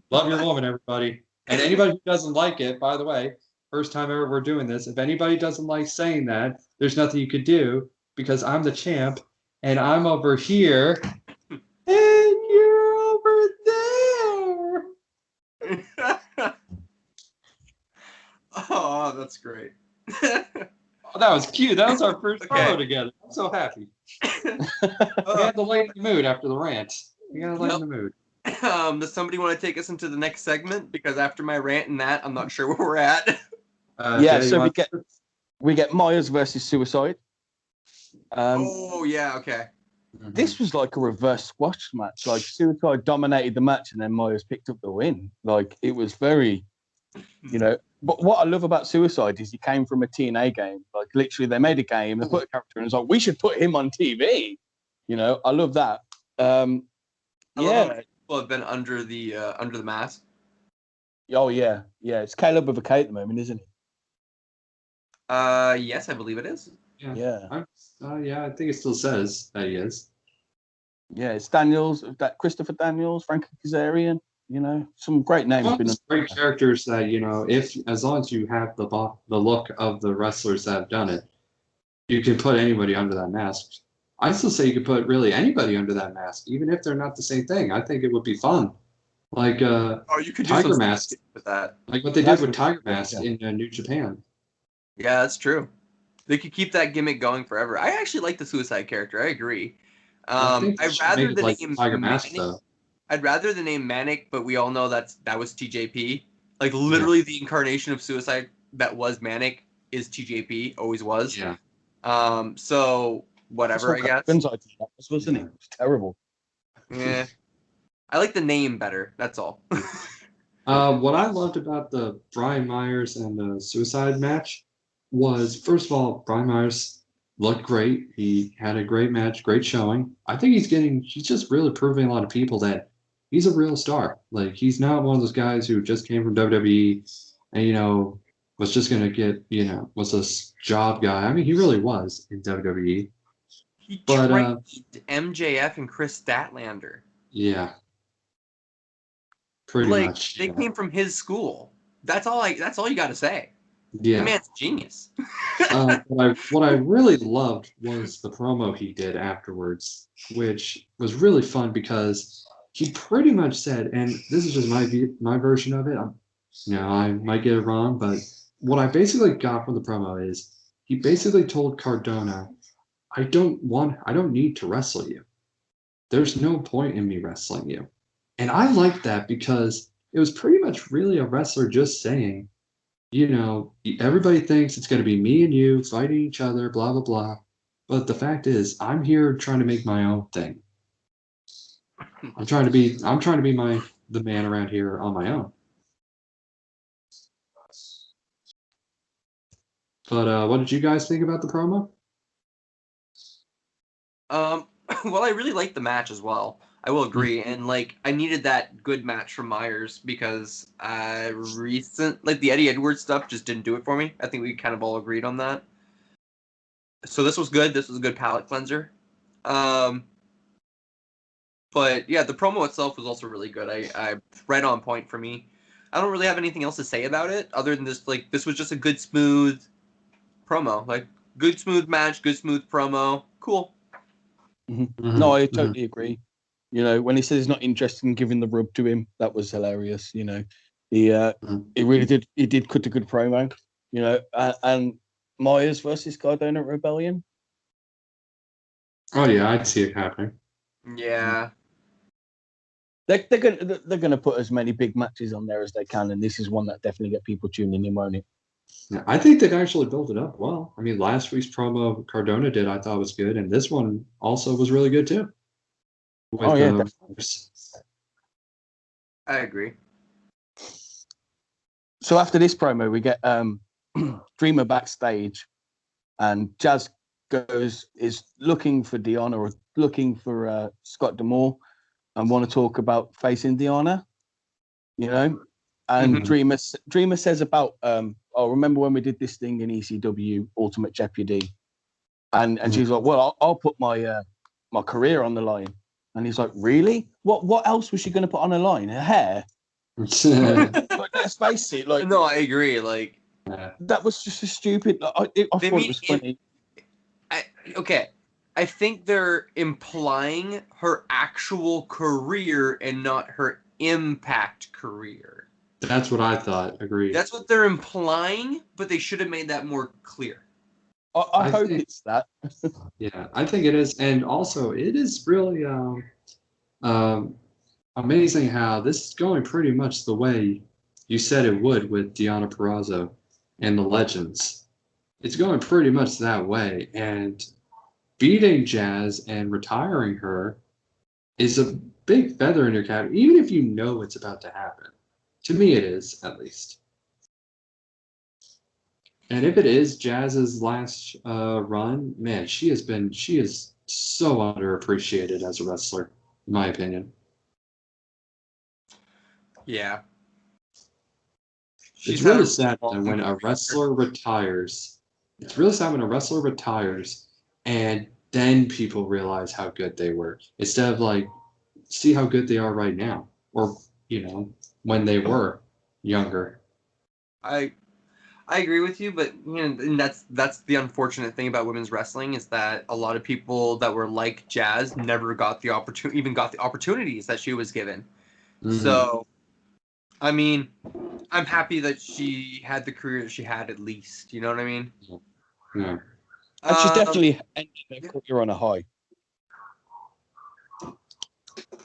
Speaker 3: Love your woman, everybody. And anybody who doesn't like it, by the way, first time ever we're doing this, if anybody doesn't like saying that, there's nothing you could do, because I'm the champ and I'm over here and you're over there.
Speaker 2: Oh, that's great.
Speaker 3: Oh, that was cute. That was our first photo together. I'm so happy. We had to lighten the mood after the rant. You gotta lighten the mood.
Speaker 2: Does somebody want to take us into the next segment? Because after my rant and that, I'm not sure where we're at.
Speaker 4: So we get Myers versus Suicide.
Speaker 2: Okay.
Speaker 4: This was like a reverse squash match. Like, Suicide dominated the match and then Myers picked up the win. Like, it was very, But what I love about Suicide is he came from a TNA game. Like, literally, they made a game, they put a character in, and it's like, we should put him on TV. I love that.
Speaker 2: People have been under the mask.
Speaker 4: Oh yeah. It's Caleb with a K at the moment, isn't it?
Speaker 2: Yes, I believe it is.
Speaker 4: Yeah.
Speaker 3: I think it still says that he is.
Speaker 4: Yeah, it's Daniels, that Christopher Daniels, Frankie Kazarian. Some great names.
Speaker 3: Great characters that as long as you have the look of the wrestlers that have done it, you can put anybody under that mask. I still say you could put really anybody under that mask, even if they're not the same thing. I think it would be fun. Like
Speaker 2: You could do
Speaker 3: Tiger
Speaker 2: some
Speaker 3: Mask,
Speaker 2: with that.
Speaker 3: like what they
Speaker 4: That's
Speaker 3: did with
Speaker 4: really
Speaker 3: Tiger
Speaker 4: good,
Speaker 3: Mask in New Japan.
Speaker 2: Yeah, that's true. They could keep that gimmick going forever. I actually like the Suicide character. I agree.
Speaker 3: I think they
Speaker 2: I'd
Speaker 3: should make
Speaker 2: rather
Speaker 3: it
Speaker 2: the
Speaker 3: like
Speaker 2: name
Speaker 3: Tiger Mask
Speaker 2: Manic.
Speaker 3: though.
Speaker 2: I'd rather the name Manic, but we all know that was TJP. Like
Speaker 3: Yeah.
Speaker 2: literally the incarnation of Suicide that was Manic is TJP. Always was.
Speaker 3: Yeah.
Speaker 2: So whatever, I guess.
Speaker 4: Guns idea, that was, wasn't it? It was terrible.
Speaker 2: Yeah. I like the name better. That's all.
Speaker 3: What I loved about the Brian Myers and the Suicide match was, first of all, Brian Myers looked great. He had a great match, great showing. I think he's just really proving a lot of people that he's a real star. Like, he's not one of those guys who just came from WWE and, was just going to get, was a job guy. I mean, he really was in WWE.
Speaker 2: He
Speaker 3: But,
Speaker 2: trained MJF and Chris Statlander.
Speaker 3: Yeah. Pretty much.
Speaker 2: They came from his school. That's all you got to say.
Speaker 3: Yeah.
Speaker 2: The man's genius.
Speaker 3: What I really loved was the promo he did afterwards, which was really fun because he pretty much said, and this is just my version of it. I might get it wrong, but what I basically got from the promo is he basically told Cardona, I don't need to wrestle you. There's no point in me wrestling you. And I liked that because it was pretty much really a wrestler just saying, everybody thinks it's going to be me and you fighting each other, blah, blah, blah. But the fact is, I'm here trying to make my own thing. I'm trying to be the man around here on my own. But what did you guys think about the promo?
Speaker 2: Well, I really liked the match as well. I will agree, and I needed that good match from Myers because the Eddie Edwards stuff just didn't do it for me. I think we kind of all agreed on that. So this was good. This was a good palate cleanser. But yeah, the promo itself was also really good. I right on point for me. I don't really have anything else to say about it other than this. This was just a good, smooth promo. Good, smooth match, good, smooth promo. Cool.
Speaker 4: Mm-hmm. No, I totally agree. When he said he's not interested in giving the rub to him, that was hilarious. He really did. He did cut a good promo. And Myers versus Cardona at Rebellion.
Speaker 3: Oh yeah, I'd see it happening.
Speaker 2: Yeah.
Speaker 4: They're gonna put as many big matches on there as they can, and this is one that definitely get people tuning in, won't it?
Speaker 3: Yeah, I think they'd actually build it up well. I mean, last week's promo Cardona did, I thought was good, and this one also was really good too.
Speaker 4: Definitely.
Speaker 2: I agree.
Speaker 4: So after this promo, we get Dreamer backstage, and Jazz is looking for Deanna or looking for Scott D'Amore, and want to talk about facing Deanna. And Dreamer says about remember when we did this thing in ECW Ultimate Jeopardy, and she's like, well, I'll put my my career on the line. And he's like, really? What else was she going to put on the line? Her hair? Let's face it.
Speaker 2: No, I agree.
Speaker 4: That was just a stupid. I thought it was funny.
Speaker 2: I think they're implying her actual career and not her Impact career.
Speaker 3: That's what I thought. Agreed.
Speaker 2: That's what they're implying, but they should have made that more clear.
Speaker 4: I hope it's that.
Speaker 3: Yeah, I think it is, and also it is really amazing how this is going pretty much the way you said it would with Deonna Purrazzo and the Legends. It's going pretty much that way, and beating Jazz and retiring her is a big feather in your cap, even if you know it's about to happen. To me, it is, at least. And if it is Jazz's last run, man, she is so underappreciated as a wrestler, in my opinion.
Speaker 2: Yeah.
Speaker 3: It's really sad when a wrestler retires. It's really sad when a wrestler retires and then people realize how good they were. Instead of see how good they are right now. Or, when they were younger.
Speaker 2: I agree with you, but and that's the unfortunate thing about women's wrestling is that a lot of people that were like Jazz never got the opportunities that she was given.
Speaker 3: Mhm.
Speaker 2: So, I mean, I'm happy that she had the career that she had at least. You know what I mean?
Speaker 3: Yeah.
Speaker 4: And she's
Speaker 2: Um,
Speaker 4: definitely ended her career on a high.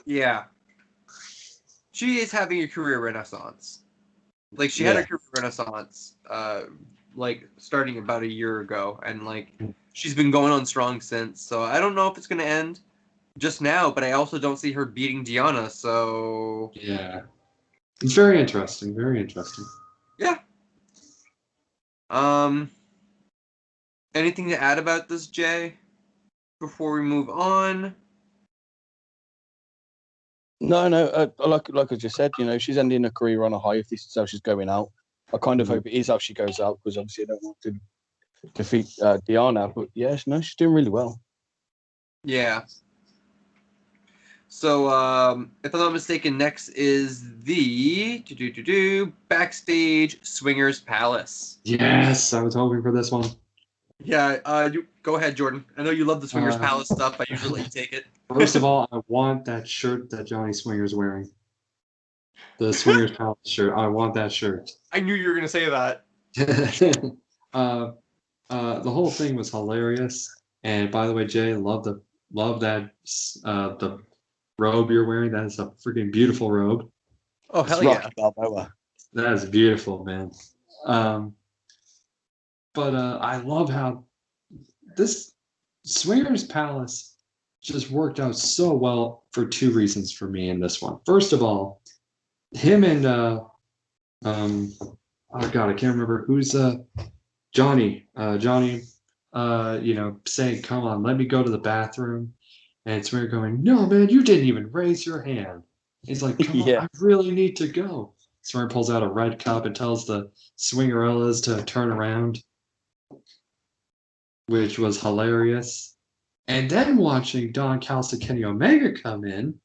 Speaker 2: Yeah. She is having a career renaissance. Like, she had a career renaissance, like, starting about a year ago, and, like, she's been going on strong since, so I don't know if it's going to end just now, but I also don't see her beating Deanna, so...
Speaker 3: Yeah. It's very interesting. Very interesting.
Speaker 2: Yeah. Anything to add about this, Jay, before we move on?
Speaker 4: No, like I just said, she's ending her career on a high if this is how she's going out. I kind of hope it is how she goes out because obviously I don't want to defeat Diana, but yes, no, she's doing really well.
Speaker 2: Yeah. So, if I'm not mistaken, next is the Backstage Swingers Palace.
Speaker 3: Yes, I was hoping for this one.
Speaker 2: Yeah, you go ahead, Jordan. I know you love the Swingers Palace stuff. I usually let you take it.
Speaker 3: First of all, I want that shirt that Johnny Swinger's wearing. The Swingers Palace shirt. I want that shirt.
Speaker 2: I knew you were going to say that.
Speaker 3: The whole thing was hilarious. And by the way, Jay, love that the robe you're wearing. That is a freaking beautiful robe.
Speaker 2: Oh, hell yeah.
Speaker 3: That is beautiful, man. But I love how this Swingers Palace just worked out so well for two reasons for me in this one. First of all, him and oh god, I can't remember who's Johnny saying, "Come on, let me go to the bathroom," and Swinger going, "No, man, you didn't even raise your hand." He's like, "Come on, I really need to go." Swinger pulls out a red cup and tells the Swingerellas to turn around, which was hilarious. And then watching Don Callis and Kenny Omega come in,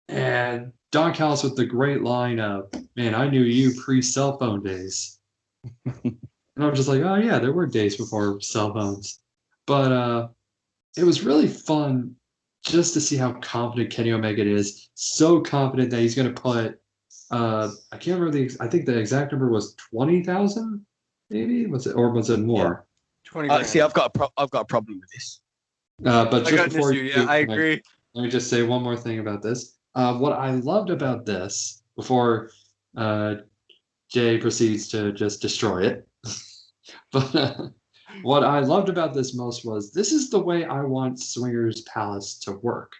Speaker 3: and Don Callis with the great line of, "Man, I knew you pre-cell phone days." And I'm just like, oh yeah, there were days before cell phones. But it was really fun just to see how confident Kenny Omega is. So confident that he's going to put, I can't remember I think the exact number was 20,000, maybe? Was it more?
Speaker 2: 20
Speaker 4: See, I've got a problem with this.
Speaker 3: But just before
Speaker 2: I agree.
Speaker 3: Let me just say one more thing about this. What I loved about this, before Jay proceeds to just destroy it, but what I loved about this most was this is the way I want Swingers Palace to work.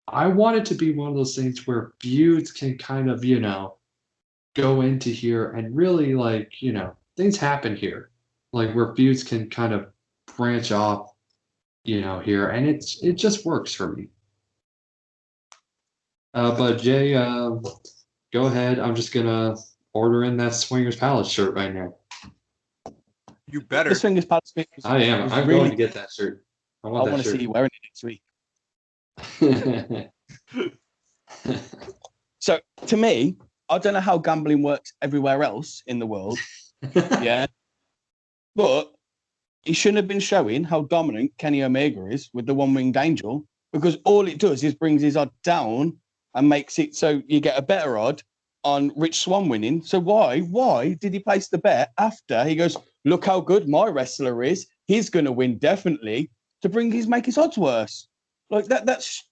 Speaker 3: I want it to be one of those things where feuds can kind of, go into here and really, things happen here. Like where feuds can kind of branch off, here. And it just works for me. But Jay, go ahead. I'm just going to order in that Swingers Palace shirt right now.
Speaker 2: You better.
Speaker 4: The Swingers Palace.
Speaker 3: I am. I'm going to get that shirt. I want
Speaker 4: to see you wearing it next week. So, to me, I don't know how gambling works everywhere else in the world. Yeah. But he shouldn't have been showing how dominant Kenny Omega is with the one-winged angel, because all it does is brings his odd down and makes it so you get a better odd on Rich Swann winning. So why did he place the bet after he goes, look how good my wrestler is, he's going to win definitely, to make his odds worse? Like that's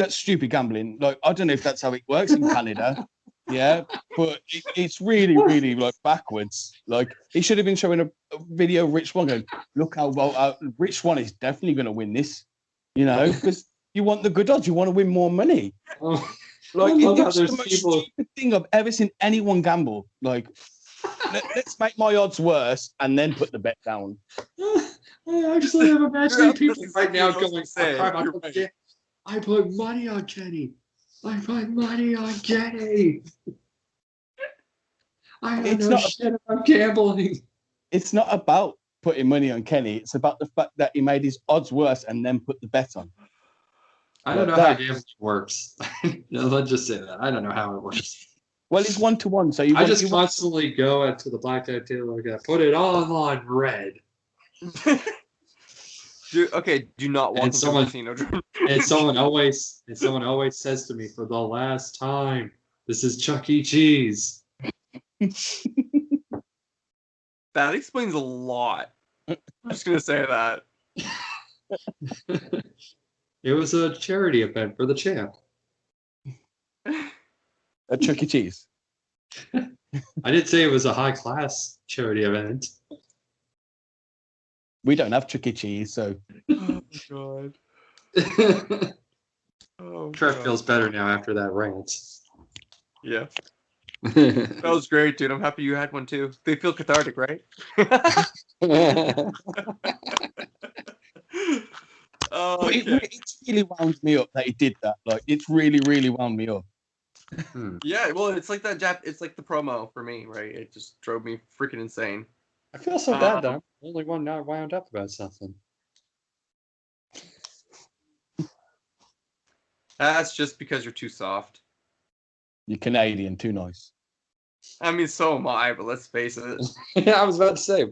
Speaker 4: stupid gambling. Like, I don't know if that's how it works in Canada. Yeah, but it's really, really like backwards. Like, he should have been showing a video of Rich Swann going, look how well Rich Swann is definitely going to win this, because you want the good odds, you want to win more money. Like, it's the most stupid thing I've ever seen anyone gamble. Like, let's make my odds worse and then put the bet down.
Speaker 3: I actually have imagining people right now going, I put money on Kenny. I put money on Kenny. I don't know shit about gambling.
Speaker 4: It's not about putting money on Kenny. It's about the fact that he made his odds worse and then put the bet on.
Speaker 3: I don't know how gambling works. Let's just say that. I don't know how it works.
Speaker 4: Well, it's 1-to-1, so
Speaker 3: I just constantly go to the black tattoo like that. Put it all on red.
Speaker 2: Do not walk
Speaker 3: And
Speaker 2: into a casino.
Speaker 3: And someone always says to me for the last time, "This is Chuck E. Cheese."
Speaker 2: That explains a lot. I'm just gonna say that.
Speaker 3: It was a charity event for the champ.
Speaker 4: A Chuck E. Cheese.
Speaker 3: I didn't say it was a high class charity event.
Speaker 4: We don't have Chuck E. Cheese, so.
Speaker 2: Oh god.
Speaker 3: Trev feels better now after that rant.
Speaker 2: Yeah. That was great, dude. I'm happy you had one too. They feel cathartic, right?
Speaker 4: But it really wound me up that he did that. Like, it's really, really wound me up.
Speaker 2: Yeah, well, it's like that it's like the promo for me, right? It just drove me freaking insane.
Speaker 3: I feel so bad though. I'm the only one not wound up about something.
Speaker 2: That's just because you're too soft.
Speaker 4: You're Canadian, too nice.
Speaker 2: I mean, so am I, but let's face it.
Speaker 3: Yeah, I was about to say,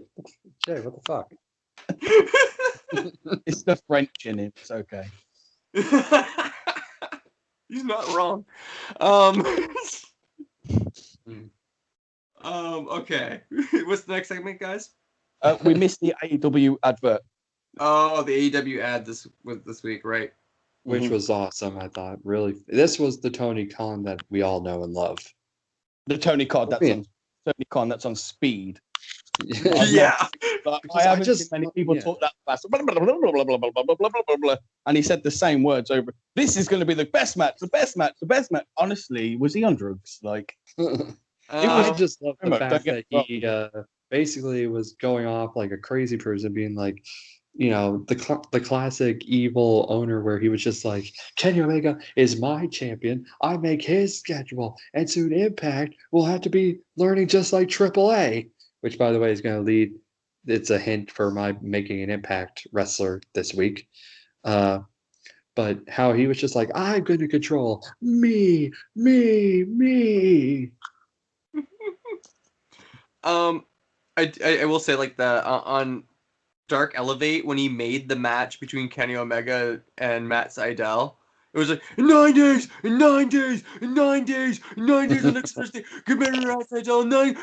Speaker 3: Jay, what the fuck?
Speaker 4: It's the French in him. It's okay.
Speaker 2: He's not wrong. Okay. What's the next segment, guys?
Speaker 4: We missed the AEW advert.
Speaker 2: Oh, the AEW ad this week, right?
Speaker 3: Which was awesome, I thought. Really, this was the Tony Khan that we all know and love.
Speaker 4: The Tony Khan that's on speed.
Speaker 2: Yeah.
Speaker 4: But I haven't seen many people talk that fast. And he said the same words over. This is going to be the best match, the best match, the best match. Honestly, was he on drugs? Like,
Speaker 3: I just love the fact that he basically was going off like a crazy person, being like, you know, the classic evil owner where he was just like, Kenny Omega is my champion. I make his schedule, and soon Impact will have to be learning just like AAA, which, by the way, is going to lead. It's a hint for my making an Impact wrestler this week. But how he was just like, I'm going to control me.
Speaker 2: I will say, like, on Dark Elevate, when he made the match between Kenny Omega and Matt Sydal, it was like, in 9 days, in 9 days, in 9 days, in 9 days, on next Thursday, get rid of Matt Sydal in 9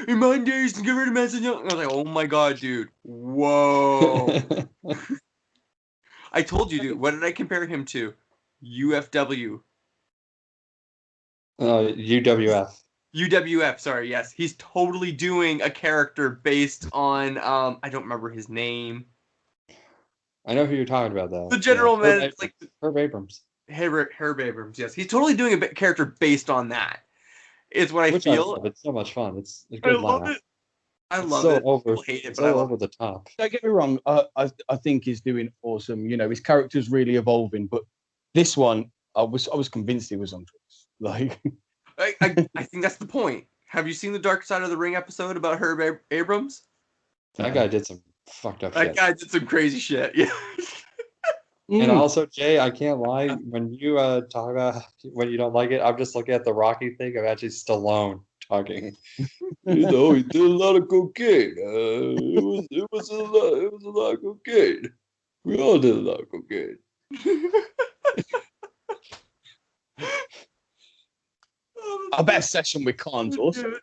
Speaker 2: days, and get rid of Matt Sydal. And I was like, oh my god, dude. Whoa. I told you, dude. What did I compare him to? UFW.
Speaker 3: UWF.
Speaker 2: UWF, sorry, yes. He's totally doing a character based on, I don't remember his name.
Speaker 3: I know who you're talking about, though.
Speaker 2: The general man, like
Speaker 3: Herb Abrams.
Speaker 2: Herb Abrams, yes. He's totally doing a character based on that. Is what I feel.
Speaker 3: It's so much fun. It's a good laugh.
Speaker 2: I love it.
Speaker 3: People hate it, but I love it. Over the top.
Speaker 4: Don't get me wrong. I think he's doing awesome. You know, his character's really evolving. But this one, I was convinced he was on drugs. Like,
Speaker 2: I think that's the point. Have you seen the Dark Side of the Ring episode about Herb Abrams?
Speaker 3: That guy did some fucked up shit.
Speaker 2: That guy did some crazy shit. Yeah.
Speaker 3: And also, Jay, I can't lie. When you talk about when you don't like it, I'm just looking at the Rocky thing. I'm actually Stallone talking. You know, he did a lot of cocaine. It was a lot of cocaine. We all did a lot of cocaine.
Speaker 4: Our best session with Khan's awesome.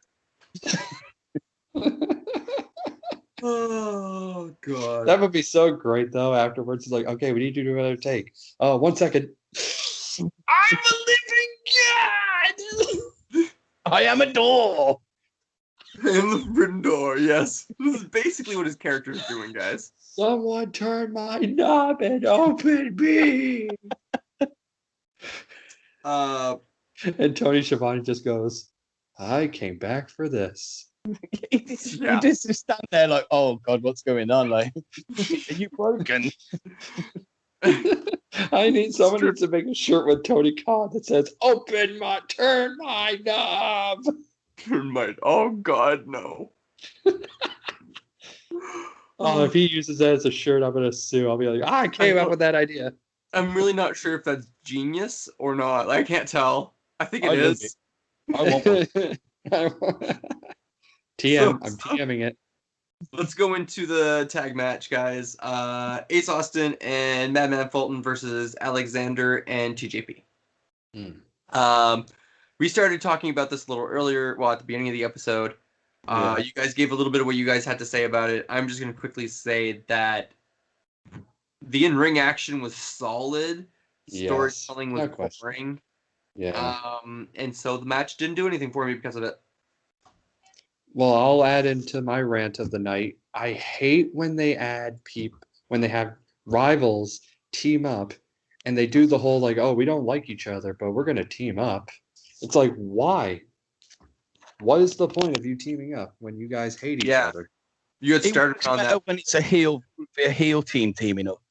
Speaker 2: Oh god,
Speaker 3: that would be so great though. Afterwards, it's like, okay, we need to do another take. 1 second.
Speaker 2: I'm a living god.
Speaker 4: I am a door.
Speaker 2: I am the forbidden door. Yes, this is basically what his character is doing, guys.
Speaker 3: Someone turn my knob and open me. And Tony Schiavone just goes, I came back for this.
Speaker 4: He just stand there like, oh god, what's going on? Like, are you broken?
Speaker 3: I need someone needs to make a shirt with Tony Khan that says, turn my knob.
Speaker 2: Oh god, no.
Speaker 3: If he uses that as a shirt, I'm gonna sue. I'll be like, I came up with that idea.
Speaker 2: I'm really not sure if that's genius or not. I can't tell. I think it is.
Speaker 4: I want one.
Speaker 3: TM, I'm TMing it.
Speaker 2: Let's go into the tag match, guys. Ace Austin and Madman Fulton versus Alexander and TJP. We started talking about this a little earlier, well, at the beginning of the episode. You guys gave a little bit of what you guys had to say about it. I'm just going to quickly say that the in-ring action was solid. Storytelling was boring.
Speaker 3: Yeah.
Speaker 2: And so the match didn't do anything for me because of it.
Speaker 3: Well, I'll add into my rant of the night. I hate when they when they have rivals team up and they do the whole like, oh, we don't like each other, but we're going to team up. It's like, why? What is the point of you teaming up when you guys hate each other?
Speaker 2: You had started on that
Speaker 4: when it's a heel team teaming up.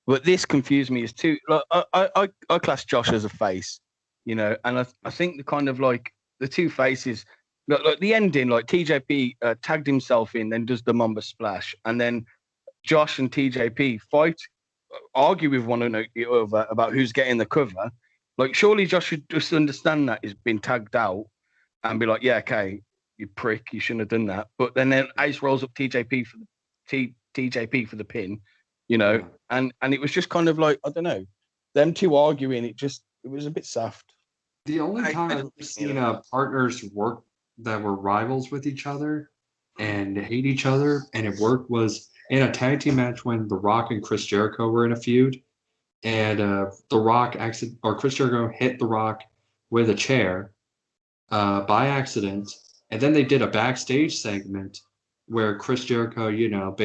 Speaker 4: But this confused me as too. Like, I class Josh as a face, you know, and I think the kind of like the two faces, like the ending, like TJP tagged himself in, then does the Mamba Splash, and then Josh and TJP fight, argue with one another about who's getting the cover. Like, surely Josh should just understand that he's been tagged out and be like, yeah, okay, you prick, you shouldn't have done that. But then Ace rolls up TJP for TJP for the pin, you know, and it was just kind of like, I don't know, them two arguing. It was a bit soft.
Speaker 3: The only time I've ever seen partners work that were rivals with each other and hate each other, and it worked, was in a tag team match when The Rock and Chris Jericho were in a feud, and The Rock Chris Jericho hit The Rock with a chair by accident, and then they did a backstage segment where Chris Jericho, you know,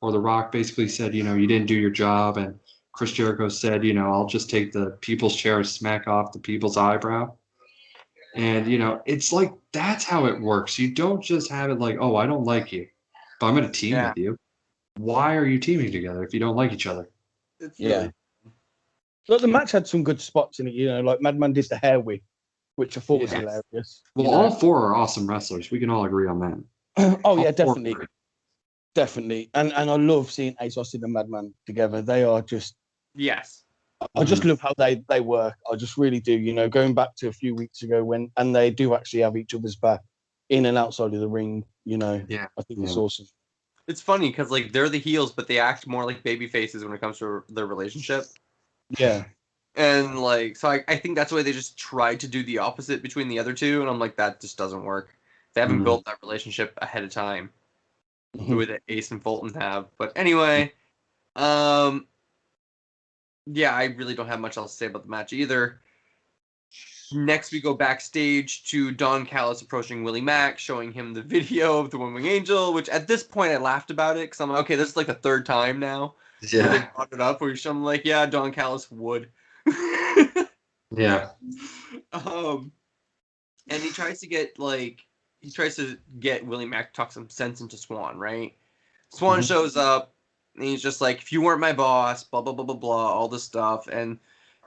Speaker 3: or The Rock basically said, you know, you didn't do your job, and Chris Jericho said, you know, I'll just take the people's chair and smack off the people's eyebrow. And, you know, it's like, that's how it works. You don't just have it like, oh, I don't like you, but I'm going to team with you. Why are you teaming together if you don't like each other?
Speaker 4: Look, the match had some good spots in it, you know, like Madman did the hair whip, which I thought was hilarious.
Speaker 3: Well, all four are awesome wrestlers. We can all agree on that.
Speaker 4: Oh, yeah, definitely. Definitely. And I love seeing Ace Austin and Madman together. They are just...
Speaker 2: Yes.
Speaker 4: I just love how they work. I just really do. You know, going back to a few weeks ago and they do actually have each other's back in and outside of the ring, you know.
Speaker 3: Yeah.
Speaker 4: I think it's awesome.
Speaker 2: It's funny because, like, they're the heels, but they act more like baby faces when it comes to their relationship.
Speaker 4: Yeah.
Speaker 2: And, like, so I think that's why they just tried to do the opposite between the other two, and I'm like, that just doesn't work. They haven't built that relationship ahead of time the way that Ace and Fulton have. But anyway, yeah, I really don't have much else to say about the match either. Next, we go backstage to Don Callis approaching Willie Mack, showing him the video of the One Wing Angel, which at this point I laughed about it because I'm like, okay, this is like the third time now. Yeah. They brought it up where I'm like, yeah, Don Callis would.
Speaker 3: Yeah.
Speaker 2: And he tries to get Willie Mack to talk some sense into Swan, right? Swan shows up. And he's just like, if you weren't my boss, blah, blah, blah, blah, blah, all this stuff. And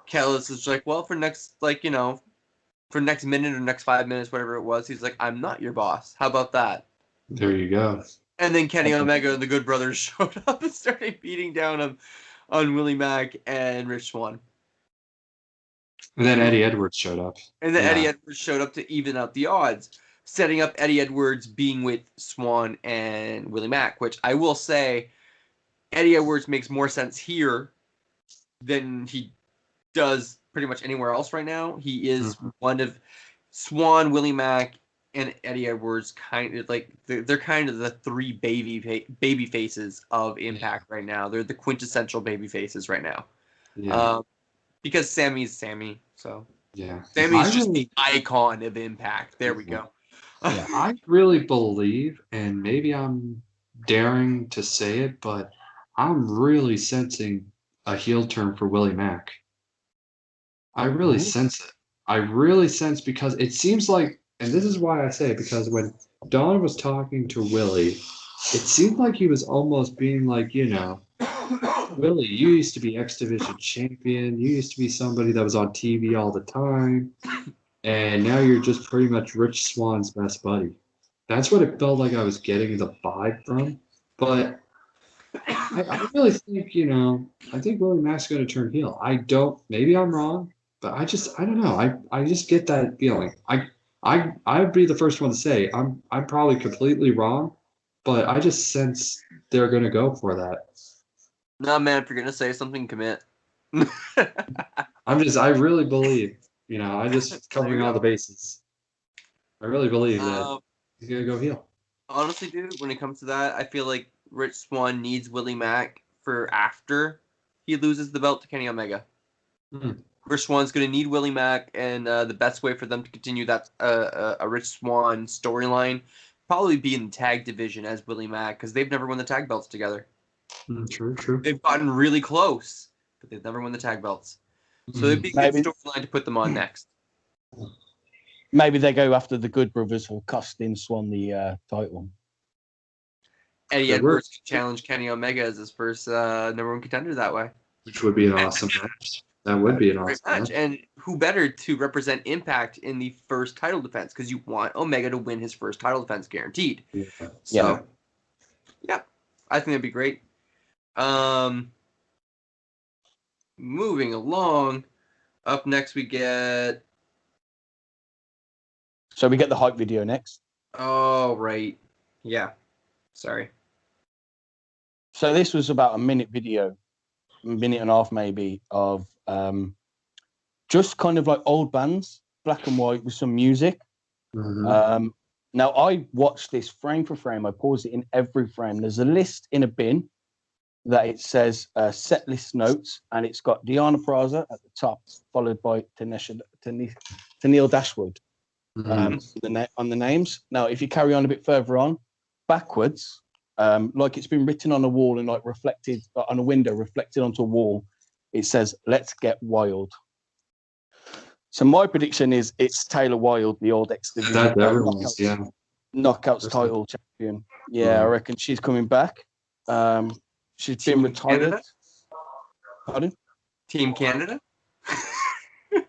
Speaker 2: Callis is like, well, for next minute or next 5 minutes, whatever it was, he's like, I'm not your boss. How about that?
Speaker 3: There you go.
Speaker 2: And then Kenny Omega and the Good Brothers showed up and started beating down on Willie Mack and Rich Swann.
Speaker 3: And then Eddie Edwards showed up.
Speaker 2: And then Eddie Edwards showed up to even out the odds, setting up Eddie Edwards being with Swann and Willie Mack, which I will say, Eddie Edwards makes more sense here than he does pretty much anywhere else right now. He is one of Swann, Willie Mack, and Eddie Edwards. Kind of like they're kind of the three baby faces of Impact right now. They're the quintessential baby faces right now.
Speaker 3: Yeah.
Speaker 2: Because Sammy's Sammy, so
Speaker 3: yeah,
Speaker 2: Sammy's just the icon of Impact. There we go.
Speaker 3: Yeah, I really believe, and maybe I'm daring to say it, but I'm really sensing a heel turn for Willie Mack. I really sense it. I really sense, because it seems like, and this is why I say it, because when Don was talking to Willie, it seemed like he was almost being like, you know, Willie, you used to be X Division champion. You used to be somebody that was on TV all the time. And now you're just pretty much Rich Swann's best buddy. That's what it felt like I was getting the vibe from. But I really think, you know, I think Willie Mack's going to turn heel. Maybe I'm wrong, but I don't know. I just get that feeling. I'd be the first one to say I'm probably completely wrong, but I just sense they're gonna go for that.
Speaker 2: No, man, if you're gonna say something, commit.
Speaker 3: I really believe, I just
Speaker 2: There
Speaker 3: covering
Speaker 2: you
Speaker 3: all
Speaker 2: go.
Speaker 3: the bases. I really believe that
Speaker 2: Um,
Speaker 3: he's gonna go heel.
Speaker 2: honestly, dude, when it comes to that, I feel like Rich Swann needs Willie Mack for after he loses the belt to Kenny Omega.
Speaker 3: Hmm.
Speaker 2: Rich Swann's going to need Willie Mack, and the best way for them to continue that a Rich Swann storyline probably be in the tag division as Willie Mack, because they've never won the tag belts together.
Speaker 3: True.
Speaker 2: They've gotten really close, but they've never won the tag belts. So it'd be a good
Speaker 4: Maybe.
Speaker 2: storyline to put them on next.
Speaker 4: Maybe they go after the Good Brothers for costing Swan the title.
Speaker 2: Eddie Edwards can challenge Kenny Omega as his first number one contender that way.
Speaker 3: Which would be an awesome match. That would be an awesome match.
Speaker 2: And who better to represent Impact in the first title defense? Because you want Omega to win his first title defense guaranteed.
Speaker 3: Yeah.
Speaker 2: So, yeah, I think that'd be great. Moving along, up next we get.
Speaker 4: So we get the hype video next.
Speaker 2: Oh, right. Yeah. Sorry.
Speaker 4: So this was about a minute video, a minute and a half maybe, of just kind of like old bands, black and white with some music.
Speaker 3: Mm-hmm.
Speaker 4: Now I watched this frame for frame. I paused it in every frame. There's a list in a bin that it says set list notes, and it's got Deanna Praza at the top, followed by Tennille Dashwood on the names. Now, if you carry on a bit further on, backwards, like it's been written on a wall and like reflected on a window, reflected onto a wall, it says "Let's get wild." So my prediction is it's Taylor Wilde, the old X Division
Speaker 3: That everyone's
Speaker 4: Knockouts title champion. Yeah, I reckon she's coming back. She's been retired.
Speaker 2: Canada?
Speaker 4: Pardon?
Speaker 2: Team Canada?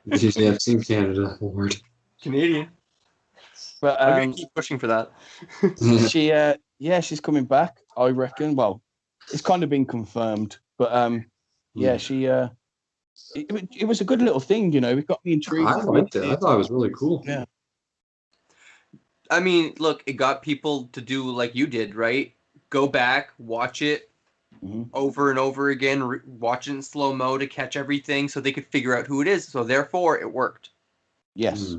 Speaker 3: Yeah, Team Canada award.
Speaker 2: Canadian.
Speaker 4: But
Speaker 2: I'm gonna keep pushing for that.
Speaker 4: she's coming back. I reckon. Well, it's kind of been confirmed, but she. It was a good little thing, It got me intrigued.
Speaker 3: I liked it. I thought it was really cool.
Speaker 4: Yeah.
Speaker 2: I mean, look, it got people to do like you did, right? Go back, watch it over and over again, watch it in slow-mo to catch everything so they could figure out who it is. So therefore, it worked.
Speaker 4: Yes.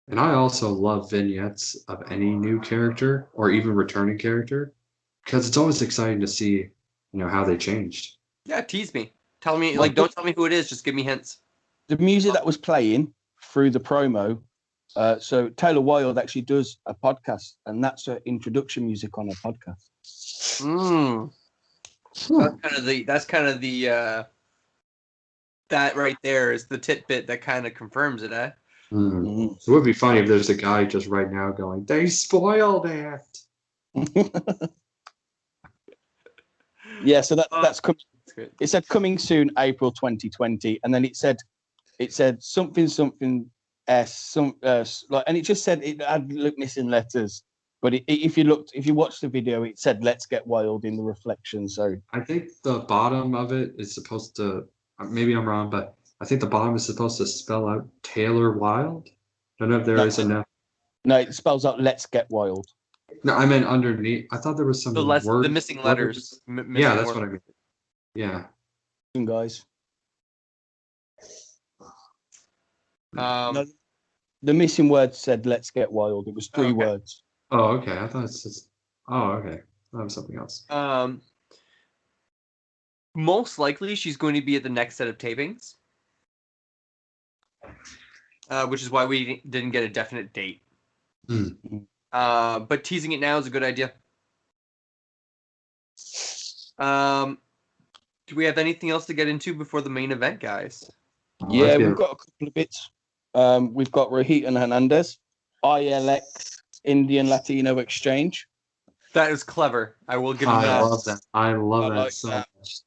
Speaker 3: And I also love vignettes of any new character or even returning character, because it's always exciting to see, how they changed.
Speaker 2: Yeah, tease me. Tell me, don't tell me who it is. Just give me hints.
Speaker 4: The music that was playing through the promo. So Taylor Wilde actually does a podcast, and that's her introduction music on her podcast.
Speaker 2: That's kind of the that right there is the tidbit that kind of confirms it, eh?
Speaker 3: So it would be funny if there's a guy just right now going, "They spoiled it."
Speaker 4: Yeah, so that's coming. It said coming soon, April 2020, and then it said something S, and it just said it had missing letters. But if you watch the video, it said "Let's get wild" in the reflection. So
Speaker 3: I think the bottom of it is supposed to. Maybe I'm wrong, but I think the bottom is supposed to spell out Taylor Wilde. I don't know if there is enough.
Speaker 4: No, it spells out "Let's get wild."
Speaker 3: No, I meant underneath. I thought there was some
Speaker 2: the missing letters.
Speaker 3: Yeah, that's what I mean. Yeah.
Speaker 4: Guys.
Speaker 2: No,
Speaker 4: the missing word said "Let's get wild." It was 3 words.
Speaker 3: Oh, okay. I thought it's just. Oh, okay. That was something else.
Speaker 2: Most likely, she's going to be at the next set of tapings, which is why we didn't get a definite date. But teasing it now is a good idea. Do we have anything else to get into before the main event, guys?
Speaker 4: Yeah, we've got a couple of bits. We've got Rohit and Hernandez, ILX, Indian Latino Exchange.
Speaker 2: That is clever. I will give them that.
Speaker 3: I love that. I love that
Speaker 4: like
Speaker 3: so
Speaker 4: that.
Speaker 3: much.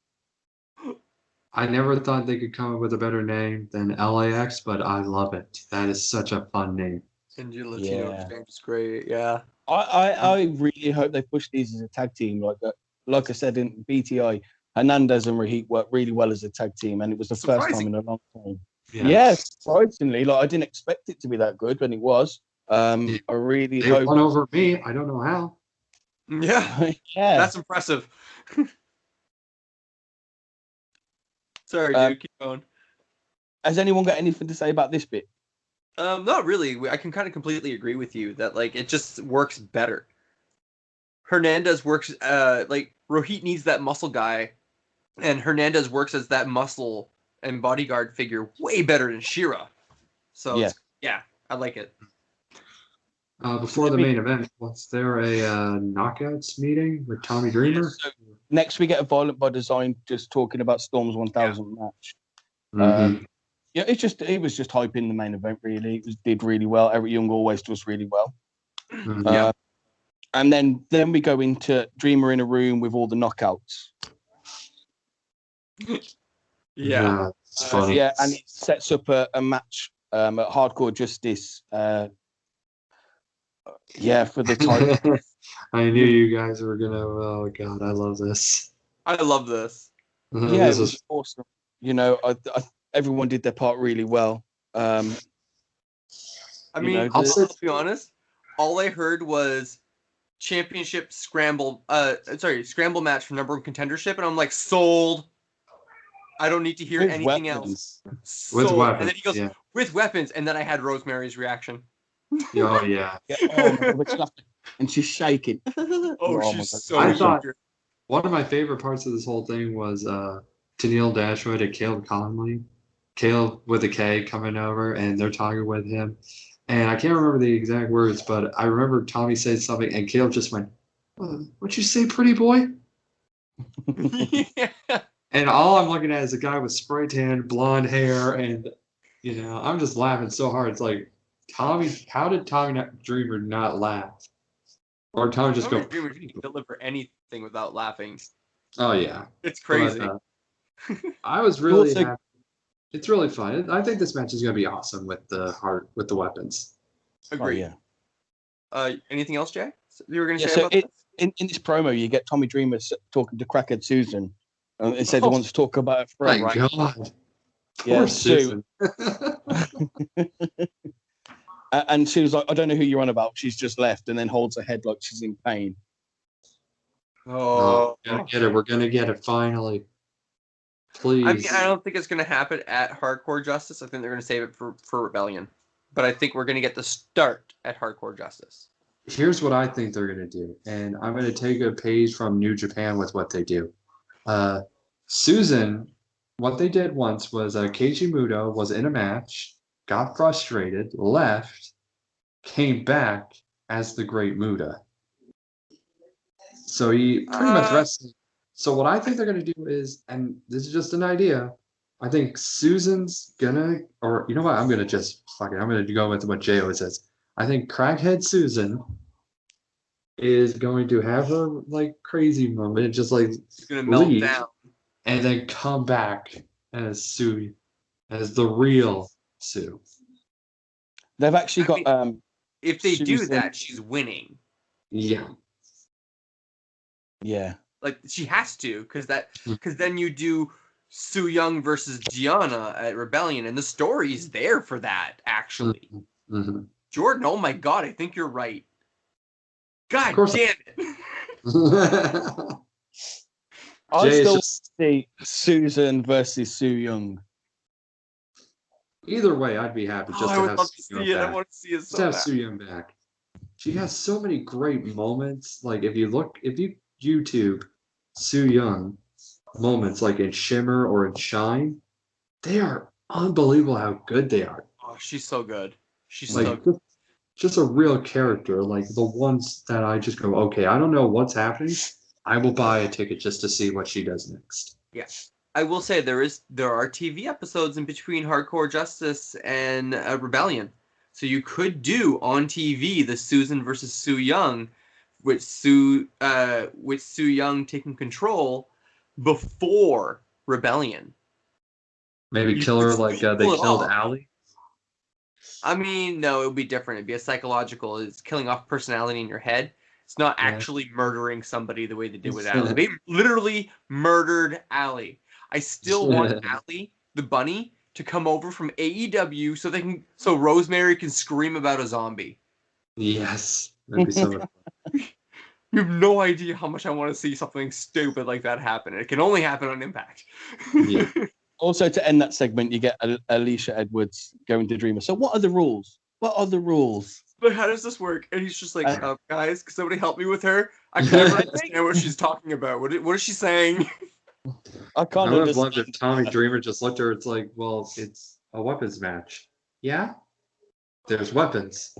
Speaker 3: I never thought they could come up with a better name than LAX, but I love it. That is such a fun name.
Speaker 2: Indian Latino Exchange is great. Yeah.
Speaker 4: I really hope they push these as a tag team. Like I said in BTI, Hernandez and Rohit worked really well as a tag team, and it was the first time in a long time. Yeah, surprisingly, like I didn't expect it to be that good, when it was. I really
Speaker 3: They
Speaker 4: hope.
Speaker 3: won over me. I don't know how.
Speaker 2: Yeah,
Speaker 4: Yeah.
Speaker 2: that's impressive. Sorry,
Speaker 4: Um,
Speaker 2: dude. Keep going.
Speaker 4: Has anyone got anything to say about this bit?
Speaker 2: Not really. I can kind of completely agree with you that like it just works better. Hernandez works. Like Rohit needs that muscle guy, and Hernandez works as that muscle and bodyguard figure way better than Shira. So yeah, I like it.
Speaker 3: Before the main event, was there a knockouts meeting with Tommy Dreamer?
Speaker 4: Yeah, so next, we get a Violent by Design just talking about Storm's 1000 match.
Speaker 3: Mm-hmm.
Speaker 4: Yeah, it was just hyping the main event. Really, did really well. Eric Young always does really well.
Speaker 3: Mm-hmm.
Speaker 4: And then we go into Dreamer in a room with all the knockouts.
Speaker 2: Yeah,
Speaker 3: it's funny.
Speaker 4: Yeah, and he sets up a match at Hardcore Justice. Yeah, for the title.
Speaker 3: I knew you guys were gonna. Oh God, I love this.
Speaker 2: I love this.
Speaker 4: Yeah, this was awesome. You know, everyone did their part really well.
Speaker 2: I mean, I'll be honest. All I heard was championship scramble. Scramble match for number one contendership, and I'm like, sold. I don't need to hear anything else.
Speaker 3: With weapons.
Speaker 2: And then he goes, with weapons, and then I had Rosemary's reaction.
Speaker 3: Oh yeah.
Speaker 4: And she's shaking.
Speaker 2: She's so.
Speaker 3: I thought one of my favorite parts of this whole thing was Tennille Dashwood and Caleb Conley. Caleb with a K coming over, and they're talking with him. And I can't remember the exact words, but I remember Tommy said something, and Caleb just went, "What'd you say, pretty boy?"
Speaker 2: Yeah.
Speaker 3: And all I'm looking at is a guy with spray tan, blonde hair, and I'm just laughing so hard. It's like, Tommy, how did Tommy Dreamer not laugh? Or Tommy just go?
Speaker 2: Dreamer didn't deliver anything without laughing.
Speaker 3: Oh yeah,
Speaker 2: it's crazy.
Speaker 3: But, I was really happy. It's really fun. I think this match is going to be awesome with the weapons.
Speaker 2: Agree. Anything else, Jay? You were going to say
Speaker 4: so
Speaker 2: about this?
Speaker 4: In this promo, you get Tommy Dreamer talking to Crackhead Susan. It said he wants to talk about it forever.
Speaker 3: My God.
Speaker 4: Yeah,
Speaker 3: Poor Susan.
Speaker 4: And she was like, "I don't know who you're on about." She's just left, and then holds her head like she's in pain.
Speaker 3: We're gonna get it. We're gonna get it finally. Please.
Speaker 2: I mean, I don't think it's gonna happen at Hardcore Justice. I think they're gonna save it for Rebellion. But I think we're gonna get the start at Hardcore Justice.
Speaker 3: Here's what I think they're gonna do, and I'm gonna take a page from New Japan with what they do. Susan, what they did once was Keiji Muto was in a match, got frustrated, left, came back as the Great Muta. So he pretty much wrestled. So what I think they're going to do is, and this is just an idea, I think Susan's gonna, or you know what, I'm going to just, fuck it, I'm going to go with what Jay always says. I think Crackhead Susan is going to have her like crazy moment and just like
Speaker 2: going to melt down.
Speaker 3: And then come back as Sue, as the real Sue.
Speaker 4: They've actually got.
Speaker 2: If they do that, she's winning.
Speaker 3: Yeah.
Speaker 4: Yeah.
Speaker 2: Like she has to, because then you do Su Yung versus Gianna at Rebellion, and the story's there for that. Actually, Jordan. Oh my God, I think you're right. God damn it.
Speaker 4: I still see Susan versus Su Yung.
Speaker 3: Either way, I'd be happy just to have Su Yung back.
Speaker 2: I want to see it so
Speaker 3: bad. Just have Su Yung back. She has so many great moments. Like if you YouTube Su Yung moments, like in Shimmer or in Shine, they are unbelievable how good they are.
Speaker 2: Oh, she's so good. She's
Speaker 3: like,
Speaker 2: so good.
Speaker 3: Just a real character. Like the ones that I just go, okay, I don't know what's happening. I will buy a ticket just to see what she does next.
Speaker 2: Yeah. I will say there are TV episodes in between Hardcore Justice and Rebellion. So you could do on TV the Susan versus Su Yung, with Su Yung taking control before Rebellion.
Speaker 3: Maybe kill her like they killed Allie?
Speaker 2: I mean, no, it would be different. It'd be a psychological. It's killing off personality in your head. It's not actually murdering somebody the way they did with Allie. They literally murdered Allie. I still want Allie, the bunny, to come over from AEW so Rosemary can scream about a zombie.
Speaker 3: Yes, that'd be so much fun.
Speaker 2: You have no idea how much I want to see something stupid like that happen. It can only happen on Impact.
Speaker 3: Yeah.
Speaker 4: Also, to end that segment, you get Alicia Edwards going to Dreamer. So, what are the rules? What are the rules?
Speaker 2: But how does this work? And he's just like, guys, can somebody help me with her? I can't even understand what she's talking about. What is she saying?
Speaker 4: I can't
Speaker 3: I would have
Speaker 4: understand.
Speaker 3: loved if Tommy Dreamer just looked at her. It's like, well, it's a weapons match. Yeah, there's weapons.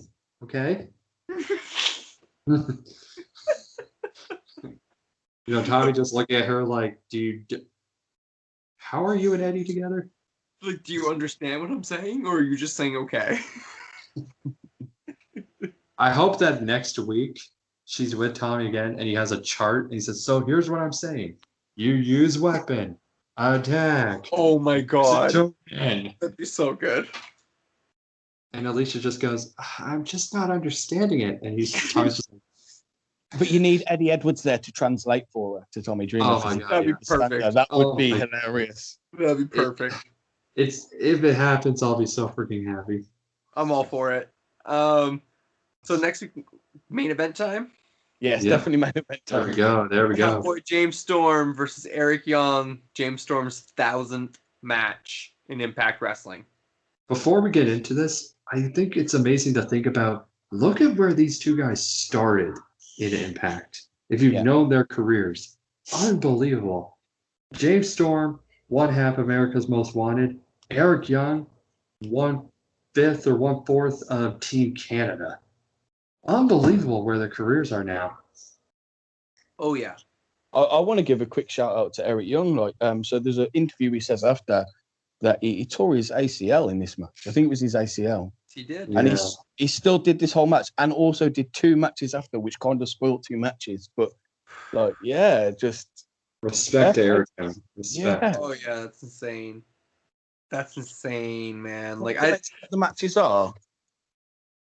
Speaker 3: Okay. Tommy just looking at her like, how are you and Eddie together?
Speaker 2: Like, do you understand what I'm saying, or are you just saying okay?
Speaker 3: I hope that next week she's with Tommy again and he has a chart and he says, so here's what I'm saying. You use weapon. Attack.
Speaker 2: Oh my god.
Speaker 3: And
Speaker 2: That'd be so good.
Speaker 3: Alicia just goes, I'm just not understanding it. And Tommy's just like,
Speaker 4: But you need Eddie Edwards there to translate for her to Tommy Dreamer.
Speaker 3: oh my God,
Speaker 2: that'd be perfect.
Speaker 4: That would
Speaker 3: Oh
Speaker 4: be
Speaker 3: my-
Speaker 4: hilarious.
Speaker 2: That'd be perfect.
Speaker 3: if it happens, I'll be so freaking happy.
Speaker 2: I'm all for it. So next week, main event time.
Speaker 4: Yes,
Speaker 3: Yeah.
Speaker 4: definitely main event
Speaker 3: There we
Speaker 4: time.
Speaker 3: go. There we go.
Speaker 2: Cowboy James Storm versus Eric Young. James Storm's 1000th match in Impact Wrestling.
Speaker 3: Before we get into this, I think it's amazing to think about. Look at where these two guys started in Impact. If you've known their careers, unbelievable. James Storm, one half America's Most Wanted. Eric Young, 1/5 or 1/4 of Team Canada. Unbelievable where their careers are now.
Speaker 2: Oh yeah.
Speaker 4: I want to give a quick shout out to Eric Young. So there's an interview he says after that he tore his ACL in this match. I think it was his ACL.
Speaker 2: He did.
Speaker 4: And he still did this whole match and also did 2 matches after, which kind of spoiled 2 matches. But just
Speaker 3: Respect to Eric Young. Respect.
Speaker 4: Yeah.
Speaker 2: Oh yeah, that's insane. That's insane, man. Like
Speaker 4: the matches are.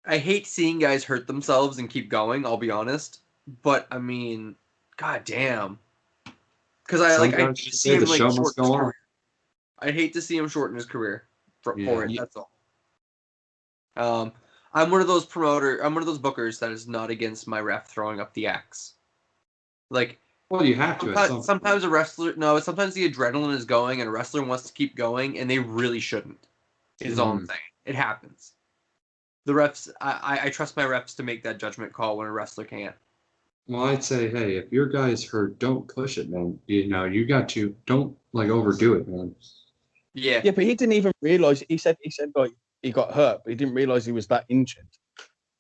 Speaker 2: I hate seeing guys hurt themselves and keep going, I'll be honest. But I mean, god damn. Because I
Speaker 3: Sometimes you
Speaker 2: see
Speaker 3: say
Speaker 2: him
Speaker 3: the
Speaker 2: like
Speaker 3: show must
Speaker 2: shorten
Speaker 3: go
Speaker 2: his
Speaker 3: on.
Speaker 2: career. I hate to see him shorten his career for it.
Speaker 4: Yeah.
Speaker 2: That's all. I'm one of those bookers that is not against my ref throwing up the axe. Like,
Speaker 3: Well, you have to. At some
Speaker 2: sometimes a wrestler, sometimes the adrenaline is going and a wrestler wants to keep going and they really shouldn't. Is all I'm saying. It happens. The refs, I trust my refs to make that judgment call when a wrestler can't.
Speaker 3: Well, I'd say, hey, if your guy is hurt, don't push it, man. You got to don't overdo it, man.
Speaker 2: Yeah.
Speaker 4: Yeah, but he didn't even realize. He said like he got hurt, but he didn't realize he was that injured.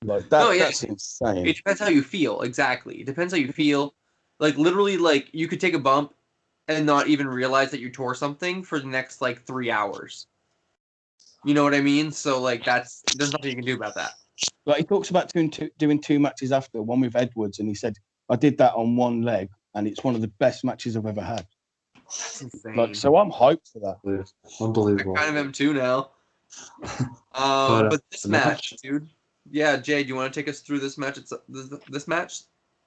Speaker 4: Like that.
Speaker 2: Oh, yeah.
Speaker 4: That's insane.
Speaker 2: It depends how you feel. Exactly. It depends how you feel. Like literally, like you could take a bump and not even realize that you tore something for the next 3 hours. You know what I mean? So there's nothing you can do about that.
Speaker 4: Like he talks about doing 2 matches after, one with Edwards, and he said, "I did that on one leg, and it's one of the best matches I've ever had."
Speaker 2: That's insane.
Speaker 4: So I'm hyped for that.
Speaker 3: Unbelievable.
Speaker 2: I kind of am too now. But this match, dude. Yeah, Jay, do you want to take us through this match? This match.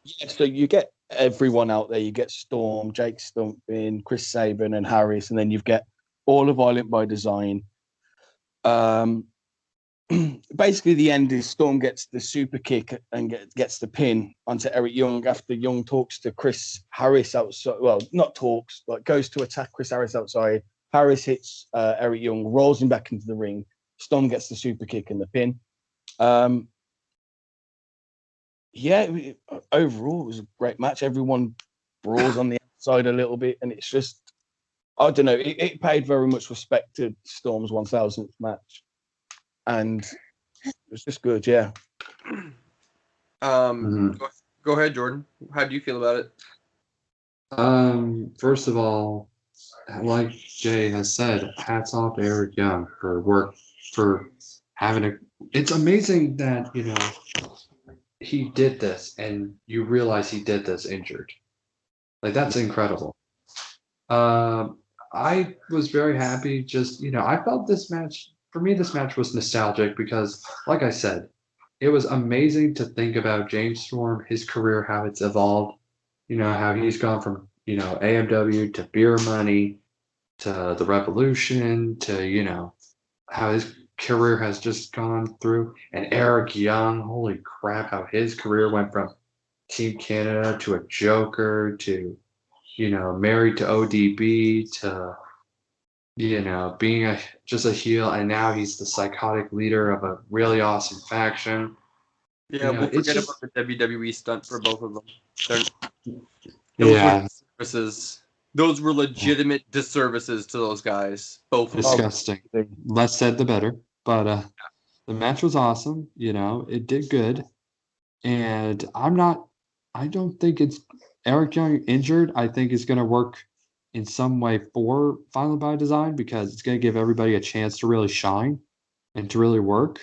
Speaker 4: Yeah, so you get everyone out there. You get Storm, Jake Stumpin, Chris Sabin, and Harris, and then you've got all of Violent by Design. Basically, the end is Storm gets the super kick and gets the pin onto Eric Young after Young talks to Chris Harris outside. Well, not talks, but goes to attack Chris Harris outside. Harris hits Eric Young, rolls him back into the ring. Storm gets the super kick and the pin. Overall, it was a great match. Everyone brawls on the outside a little bit, and it's just, I don't know, it paid very much respect to Storm's 1000th match. And it was just good, yeah.
Speaker 2: Go ahead, Jordan. How do you feel about it?
Speaker 3: First of all, like Jay has said, hats off to Eric Young for having it's amazing that, he did this and you realize he did this injured. That's incredible. I was very happy I felt this match, for me, this match was nostalgic because, like I said, it was amazing to think about James Storm, his career, how it's evolved, how he's gone from, AMW to Beer Money to the Revolution to, how his career has just gone through. And Eric Young, holy crap, how his career went from Team Canada to a Joker to, married to ODB to, being just a heel. And now he's the psychotic leader of a really awesome faction.
Speaker 2: Yeah, we'll
Speaker 3: it's
Speaker 2: forget
Speaker 3: just,
Speaker 2: about the WWE stunt for both of them. Those
Speaker 3: yeah,
Speaker 2: were disservices. Those were legitimate disservices to those guys. Both of them.
Speaker 3: disgusting. Less said, the better. But the match was awesome. It did good. And I don't think it's Eric Young injured. I think it's going to work in some way for Final by Design because it's going to give everybody a chance to really shine and to really work.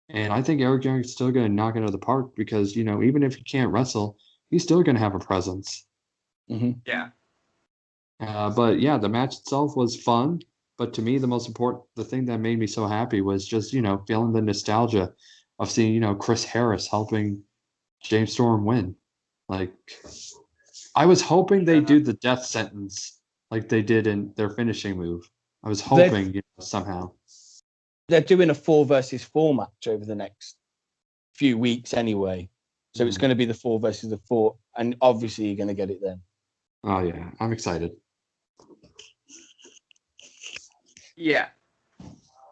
Speaker 3: And I think Eric Young is still going to knock it out of the park because, even if he can't wrestle, he's still going to have a presence.
Speaker 4: Mm-hmm.
Speaker 2: Yeah.
Speaker 3: But yeah, the match itself was fun. But to me, the thing that made me so happy was just, feeling the nostalgia of seeing, Chris Harris helping James Storm win. Like, I was hoping they do the death sentence like they did in their finishing move. I was hoping, somehow.
Speaker 4: They're doing a 4 versus 4 match over the next few weeks anyway. So it's going to be the 4 versus the 4. And obviously you're going to get it then.
Speaker 3: Oh, yeah. I'm excited.
Speaker 2: Yeah.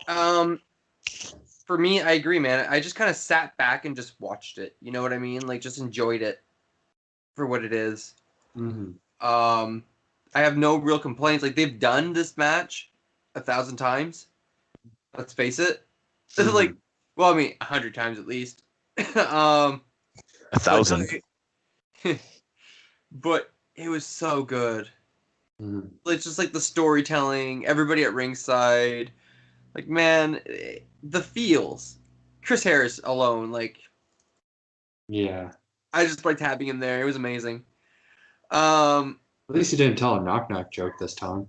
Speaker 2: For me, I agree, man. I just kind of sat back and just watched it. You know what I mean? Like, just enjoyed it for what it is.
Speaker 3: Mm-hmm.
Speaker 2: I have no real complaints. Like, they've done this match 1,000 times. Let's face it.
Speaker 3: Mm-hmm.
Speaker 2: Like, well, I mean, 100 times at least.
Speaker 4: 1,000.
Speaker 2: But it was so good.
Speaker 3: Mm-hmm.
Speaker 2: It's just like the storytelling, everybody at ringside. Like, man, the feels. Chris Harris alone, like,
Speaker 3: Yeah.
Speaker 2: I just liked having him there. It was amazing.
Speaker 3: At least he didn't tell a knock-knock joke this time.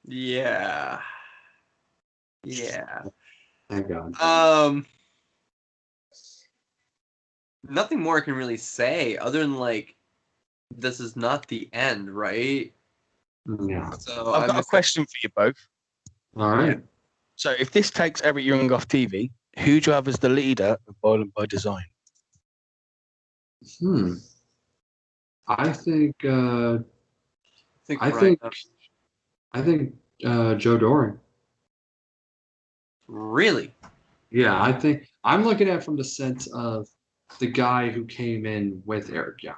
Speaker 2: Yeah. Yeah.
Speaker 3: Thank God.
Speaker 2: Nothing more I can really say other than, like, this is not the end, right?
Speaker 3: Yeah.
Speaker 2: So
Speaker 4: I've got a question for you both.
Speaker 3: All right.
Speaker 4: So if this takes Eric Young off TV, who do you have as the leader of Violent by Design?
Speaker 3: I think
Speaker 2: I
Speaker 3: think Joe Doran.
Speaker 2: Really?
Speaker 3: Yeah, I think I'm looking at it from the sense of the guy who came in with Eric Young,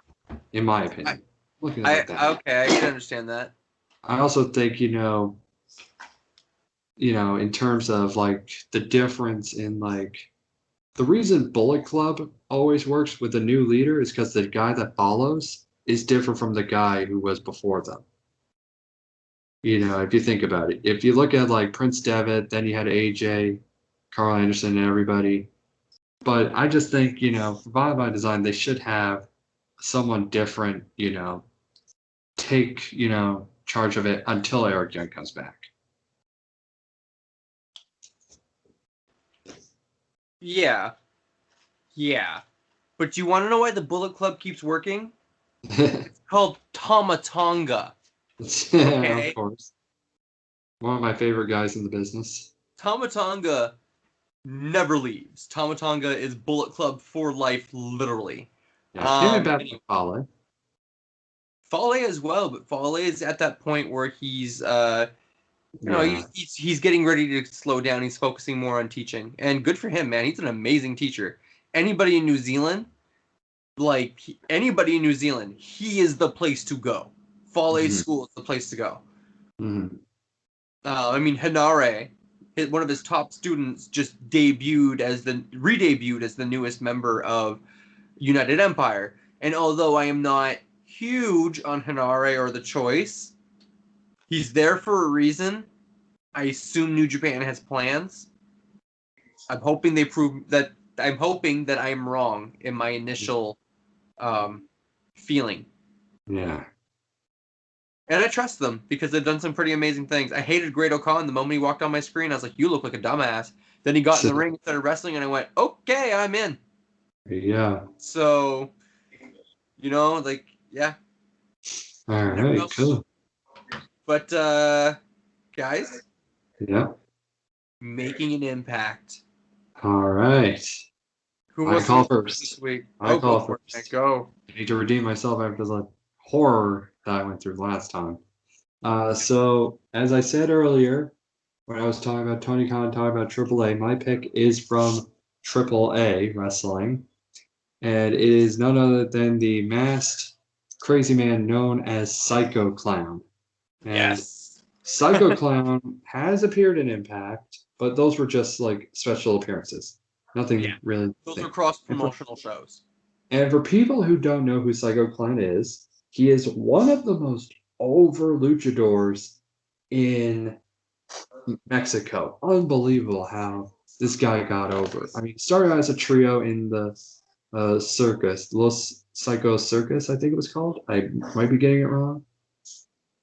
Speaker 3: in my opinion. Looking at it like that.
Speaker 2: Okay, I can understand that.
Speaker 3: I also think, in terms of like the difference in like the reason Bullet Club always works with a new leader is because the guy that follows is different from the guy who was before them. If you think about it, if you look at like Prince Devitt, then you had AJ, Carl Anderson, and everybody. But I just think, for Vibe by Design, they should have someone different, take, charge of it until Eric Young comes back.
Speaker 2: Yeah. Yeah. But you want to know why the Bullet Club keeps working? It's called Tomatonga.
Speaker 3: Okay. Of course. One of my favorite guys in the business.
Speaker 2: Tomatonga never leaves. Tomatonga is Bullet Club for life, literally.
Speaker 3: Yeah, him and Fale.
Speaker 2: Fale as well, but Fale is at that point where he's he's getting ready to slow down. He's focusing more on teaching, and good for him, man. He's an amazing teacher. Anybody in New Zealand, he is the place to go. Fale's school is the place to go.
Speaker 3: Mm-hmm.
Speaker 2: I mean, Hinare, one of his top students, just re-debuted as the newest member of United Empire. And although I am not huge on Hinare or the choice, he's there for a reason. I assume New Japan has plans. I'm hoping that I'm wrong in my initial feeling.
Speaker 3: Yeah.
Speaker 2: And I trust them because they've done some pretty amazing things. I hated Great O'Khan the moment he walked on my screen. I was like, you look like a dumbass. Then he got in the ring and started wrestling, and I went, okay, I'm in.
Speaker 3: Yeah.
Speaker 2: So, yeah.
Speaker 3: All right, cool.
Speaker 2: But, Guys,
Speaker 3: Yeah.
Speaker 2: making an impact.
Speaker 3: All right.
Speaker 2: Who
Speaker 3: I
Speaker 2: wants
Speaker 3: call
Speaker 2: to go
Speaker 3: first.
Speaker 2: this week?
Speaker 3: I
Speaker 2: Go
Speaker 3: call
Speaker 2: for it.
Speaker 3: first.
Speaker 2: Go.
Speaker 3: I need to redeem myself after the horror that I went through last time. So as I said earlier, when I was talking about Tony Khan, talking about AAA, my pick is from AAA Wrestling, and it is none other than the masked crazy man known as Psycho Clown. And
Speaker 2: Yes.
Speaker 3: Psycho Clown has appeared in Impact, but those were just like special appearances. Nothing
Speaker 2: Yeah.
Speaker 3: really.
Speaker 2: Those are cross-promotional shows.
Speaker 3: And for people who don't know who Psycho Clown is, he is one of the most over luchadors in Mexico. Unbelievable how this guy got over. I mean, he started out as a trio in the circus, Los Psycho Circus, I think it was called. I might be getting it wrong.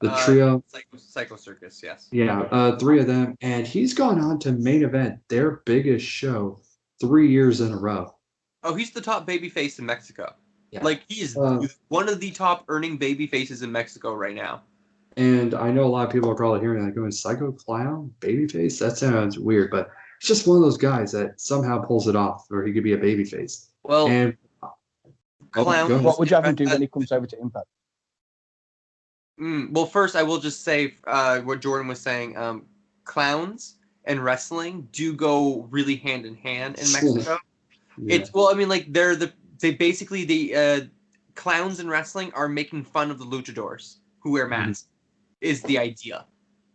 Speaker 3: The trio.
Speaker 2: Psycho Circus, yes.
Speaker 3: Yeah, three of them. And he's gone on to main event their biggest show 3 years in a row.
Speaker 2: Oh, he's the top babyface in Mexico.
Speaker 3: Yeah.
Speaker 2: Like, he is one of the top earning baby faces in Mexico right now.
Speaker 3: And I know a lot of people are probably hearing like, going, Psycho Clown, babyface? That sounds weird, but it's just one of those guys that somehow pulls it off, or he could be a babyface.
Speaker 2: Well,
Speaker 3: And
Speaker 2: Clown.
Speaker 4: What would you have him do when he comes over to Impact?
Speaker 2: Well, first I will just say what Jordan was saying. Clowns and wrestling do go really hand in hand in Mexico.
Speaker 3: Yeah.
Speaker 2: It's well, I mean, like they basically the clowns in wrestling are making fun of the luchadors who wear masks. Is the idea.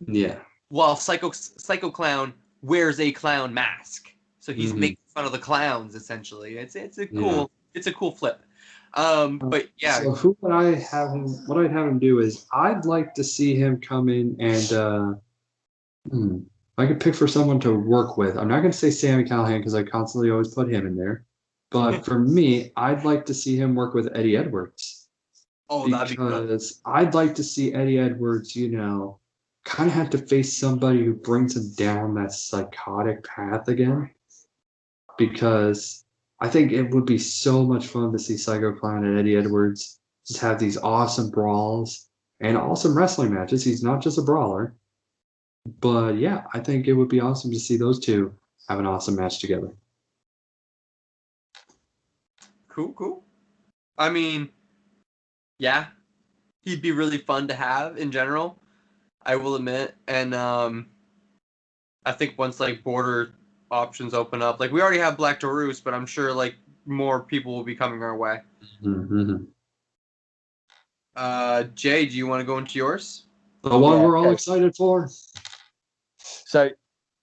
Speaker 3: Yeah.
Speaker 2: While Psycho Clown wears a clown mask, so he's making fun of the clowns essentially. It's a cool flip. But yeah.
Speaker 3: So who would I have him? What I'd have him do is I'd like to see him come in and I could pick for someone to work with. I'm not going to say Sami Callihan because I constantly always put him in there. But for me, I'd like to see him work with Eddie Edwards.
Speaker 2: Oh, that'd be good.
Speaker 3: Because I'd like to see Eddie Edwards, kind of have to face somebody who brings him down that psychotic path again. Because I think it would be so much fun to see Psycho Clown and Eddie Edwards just have these awesome brawls and awesome wrestling matches. He's not just a brawler. But yeah, I think it would be awesome to see those two have an awesome match together.
Speaker 2: Cool. I mean, yeah, he'd be really fun to have in general, I will admit. And I think once like border options open up, like we already have Black Taurus, but I'm sure like more people will be coming our way.
Speaker 3: Mm-hmm.
Speaker 2: Jay, do you want to go into yours?
Speaker 3: The one we're all excited for.
Speaker 4: So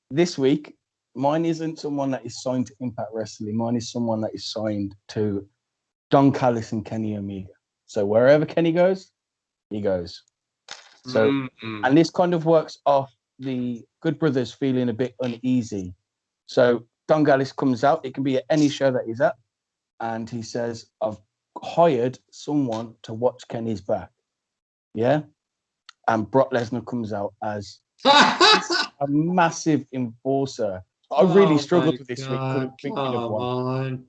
Speaker 4: this week, mine isn't someone that is signed to Impact Wrestling. Mine is someone that is signed to Don Callis and Kenny Omega. So wherever Kenny goes, he goes. So, and this kind of works off the Good Brothers feeling a bit uneasy. So Don Callis comes out. It can be at any show that he's at. And he says, I've hired someone to watch Kenny's back. Yeah. And Brock Lesnar comes out as a massive enforcer. I really struggled with this week. Couldn't think of one.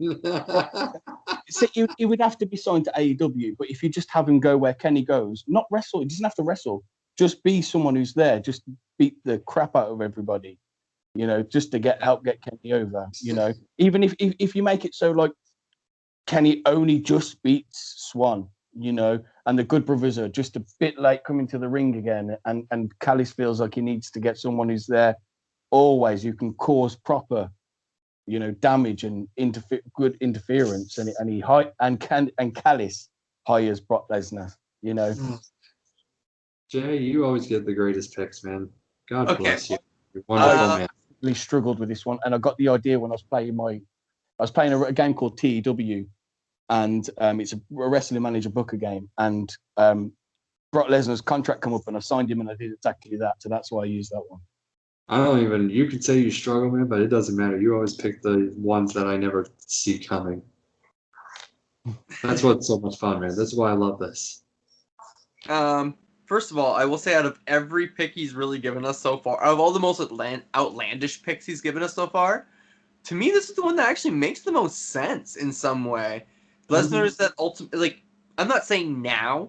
Speaker 4: So he would have to be signed to AEW, but if you just have him go where Kenny goes, not wrestle, he doesn't have to wrestle. Just be someone who's there. Just beat the crap out of everybody, just to help get Kenny over. Even if you make it so like Kenny only just beats Swan, and the Good Brothers are just a bit late coming to the ring again, and Callis feels like he needs to get someone who's there always, who can cause proper, damage and good interference, and Callis hires Brock Lesnar.
Speaker 3: Jay, you always get the greatest picks, man. God bless you. You're
Speaker 4: wonderful, man. I really struggled with this one, and I got the idea when I was playing a game called TEW. And it's a wrestling manager booker game. And Brock Lesnar's contract come up and I signed him and I did exactly that. So that's why I used that one.
Speaker 3: You could say you struggle, man, but it doesn't matter. You always pick the ones that I never see coming. That's what's so much fun, man. That's why I love this.
Speaker 2: First of all, I will say out of every pick he's really given us so far, out of all the most outlandish picks he's given us so far, to me, this is the one that actually makes the most sense in some way. Lesnar is that ultimate, like, I'm not saying now,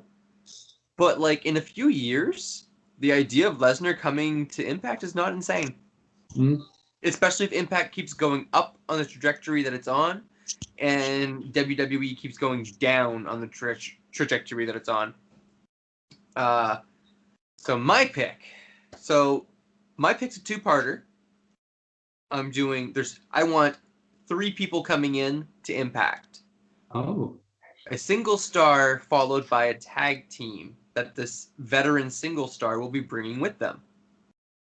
Speaker 2: but like in a few years, the idea of Lesnar coming to Impact is not insane.
Speaker 3: Mm.
Speaker 2: Especially if Impact keeps going up on the trajectory that it's on, and WWE keeps going down on the trajectory that it's on. So my pick's a two-parter. I want 3 people coming in to Impact.
Speaker 3: Oh.
Speaker 2: A single star followed by a tag team that this veteran single star will be bringing with them.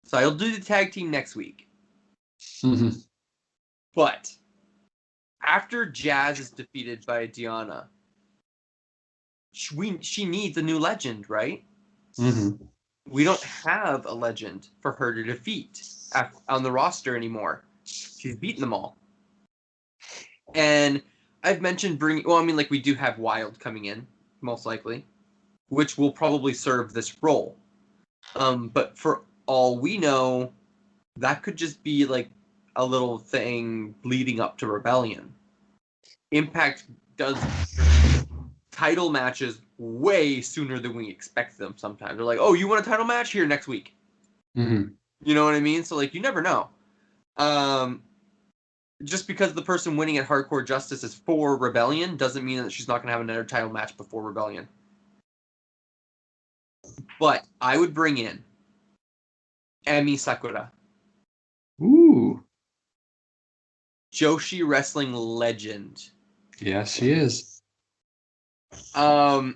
Speaker 2: So I'll do the tag team next week. But after Jazz is defeated by Deonna, she needs a new legend, right?
Speaker 3: Mm-hmm.
Speaker 2: We don't have a legend for her to defeat on the roster anymore. She's beaten them all. And I've mentioned we do have Wild coming in, most likely, which will probably serve this role. But for all we know, that could just be like a little thing leading up to Rebellion. Impact does title matches way sooner than we expect them sometimes. They're like, oh, you want a title match? Here, next week.
Speaker 3: Mm-hmm.
Speaker 2: You know what I mean? So, like, you never know. Just because the person winning at Hardcore Justice is for Rebellion doesn't mean that she's not going to have another title match before Rebellion. But I would bring in Emi Sakura.
Speaker 3: Ooh.
Speaker 2: Joshi wrestling legend.
Speaker 3: Yeah, she is.
Speaker 2: And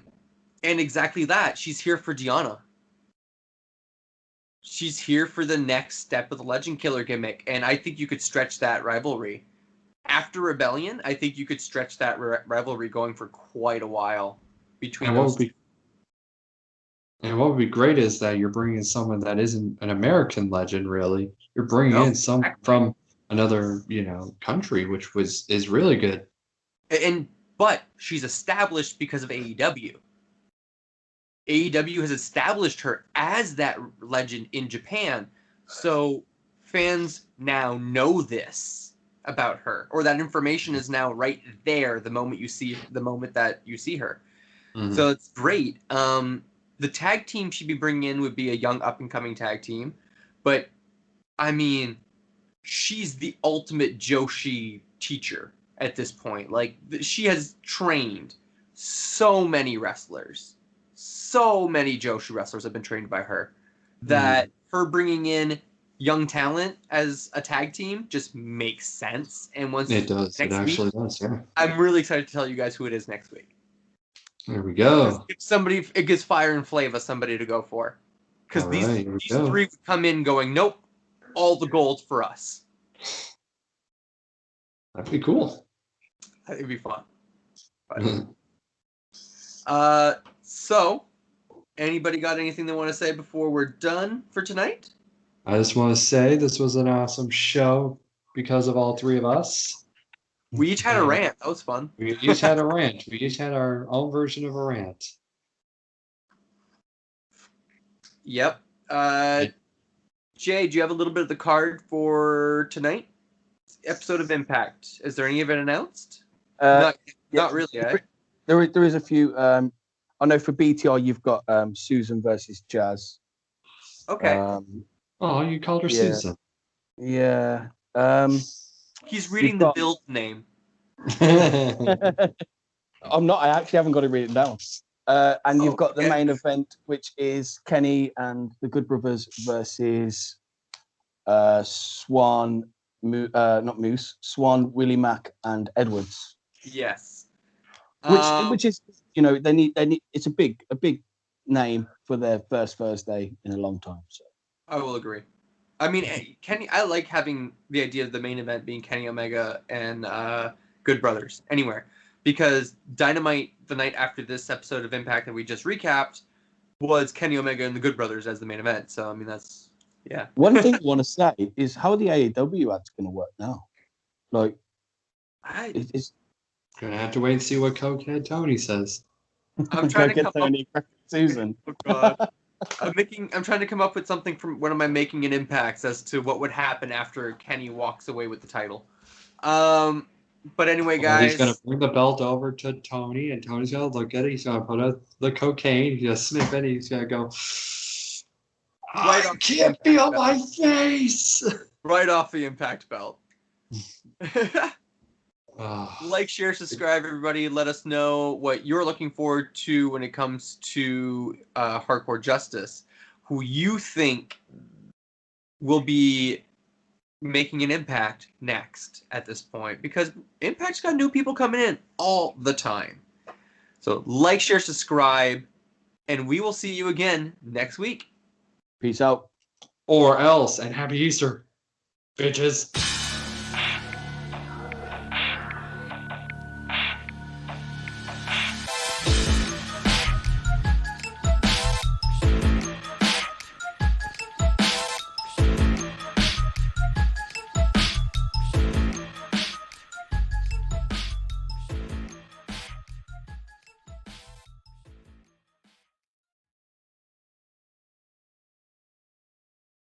Speaker 2: exactly that. She's here for Deonna. She's here for the next step of the Legend Killer gimmick, and I think you could stretch that rivalry. After Rebellion, I think you could stretch that rivalry going for quite a while between those two.
Speaker 3: And what would be great is that you're bringing someone that isn't an American legend, really. You're bringing in someone from another, country, which is really good.
Speaker 2: But she's established because of AEW. AEW has established her as that legend in Japan, so fans now know this about her, or that information is now right there the moment that you see her. Mm-hmm. So it's great. The tag team she'd be bringing in would be a young up-and-coming tag team, but I mean, she's the ultimate Joshi teacher at this point. Like, she has trained so many wrestlers. So many Joshi wrestlers have been trained by her that her bringing in young talent as a tag team just makes sense. And once
Speaker 3: it does, it actually does. Yeah,
Speaker 2: I'm really excited to tell you guys who it is next week.
Speaker 3: There we go.
Speaker 2: It gives Fire and Flava somebody to go for, because these 3 would come in going, nope, all the gold for us.
Speaker 3: That'd be cool.
Speaker 2: It'd be fun. So, anybody got anything they want to say before we're done for tonight?
Speaker 3: I just want to say this was an awesome show because of all 3 of us.
Speaker 2: We each had a rant. That was fun.
Speaker 3: We each had a rant. We each had our own version of a rant.
Speaker 2: Yep. Jay, do you have a little bit of the card for tonight's episode of Impact? Is there any of it announced? Not really, eh?
Speaker 4: There is a few. I know for BTR you've got Susan versus Jazz.
Speaker 2: Okay.
Speaker 3: You called her Susan.
Speaker 4: Yeah.
Speaker 2: He's reading the build name.
Speaker 4: I'm not. I actually haven't got it written down. And you've got the main event, which is Kenny and the Good Brothers versus Swan, not Moose, Swan, Willie Mack, and Edwards.
Speaker 2: Yes.
Speaker 4: Which is, they need. It's a big name for their first Thursday in a long time. So
Speaker 2: I will agree. I mean, Kenny. I like having the idea of the main event being Kenny Omega and Good Brothers anywhere, because Dynamite the night after this episode of Impact that we just recapped was Kenny Omega and the Good Brothers as the main event. So I mean, that's
Speaker 4: One thing I want to say is how the AEW ad's going to work now. Like, it's
Speaker 3: gonna have to wait and see what Cokehead Tony says.
Speaker 2: I'm trying to come
Speaker 4: Tony up Susan.
Speaker 2: Oh God. I'm trying to come up with something from one of my Making an Impacts as to what would happen after Kenny walks away with the title. But anyway, guys,
Speaker 3: he's gonna bring the belt over to Tony, and Tony's gonna look at it. He's gonna put out the cocaine. He's gonna sniff it. He's gonna go.
Speaker 2: Right
Speaker 3: I
Speaker 2: on
Speaker 3: can't feel my face.
Speaker 2: right off the Impact belt.
Speaker 3: Ah.
Speaker 2: Like, share, subscribe, everybody. Let us know what you're looking forward to when it comes to Hardcore Justice. Who you think will be making an impact next at this point, because Impact's got new people coming in all the time. So like, share, subscribe, and we will see you again next week.
Speaker 4: Peace out.
Speaker 3: Or else, and happy Easter, bitches.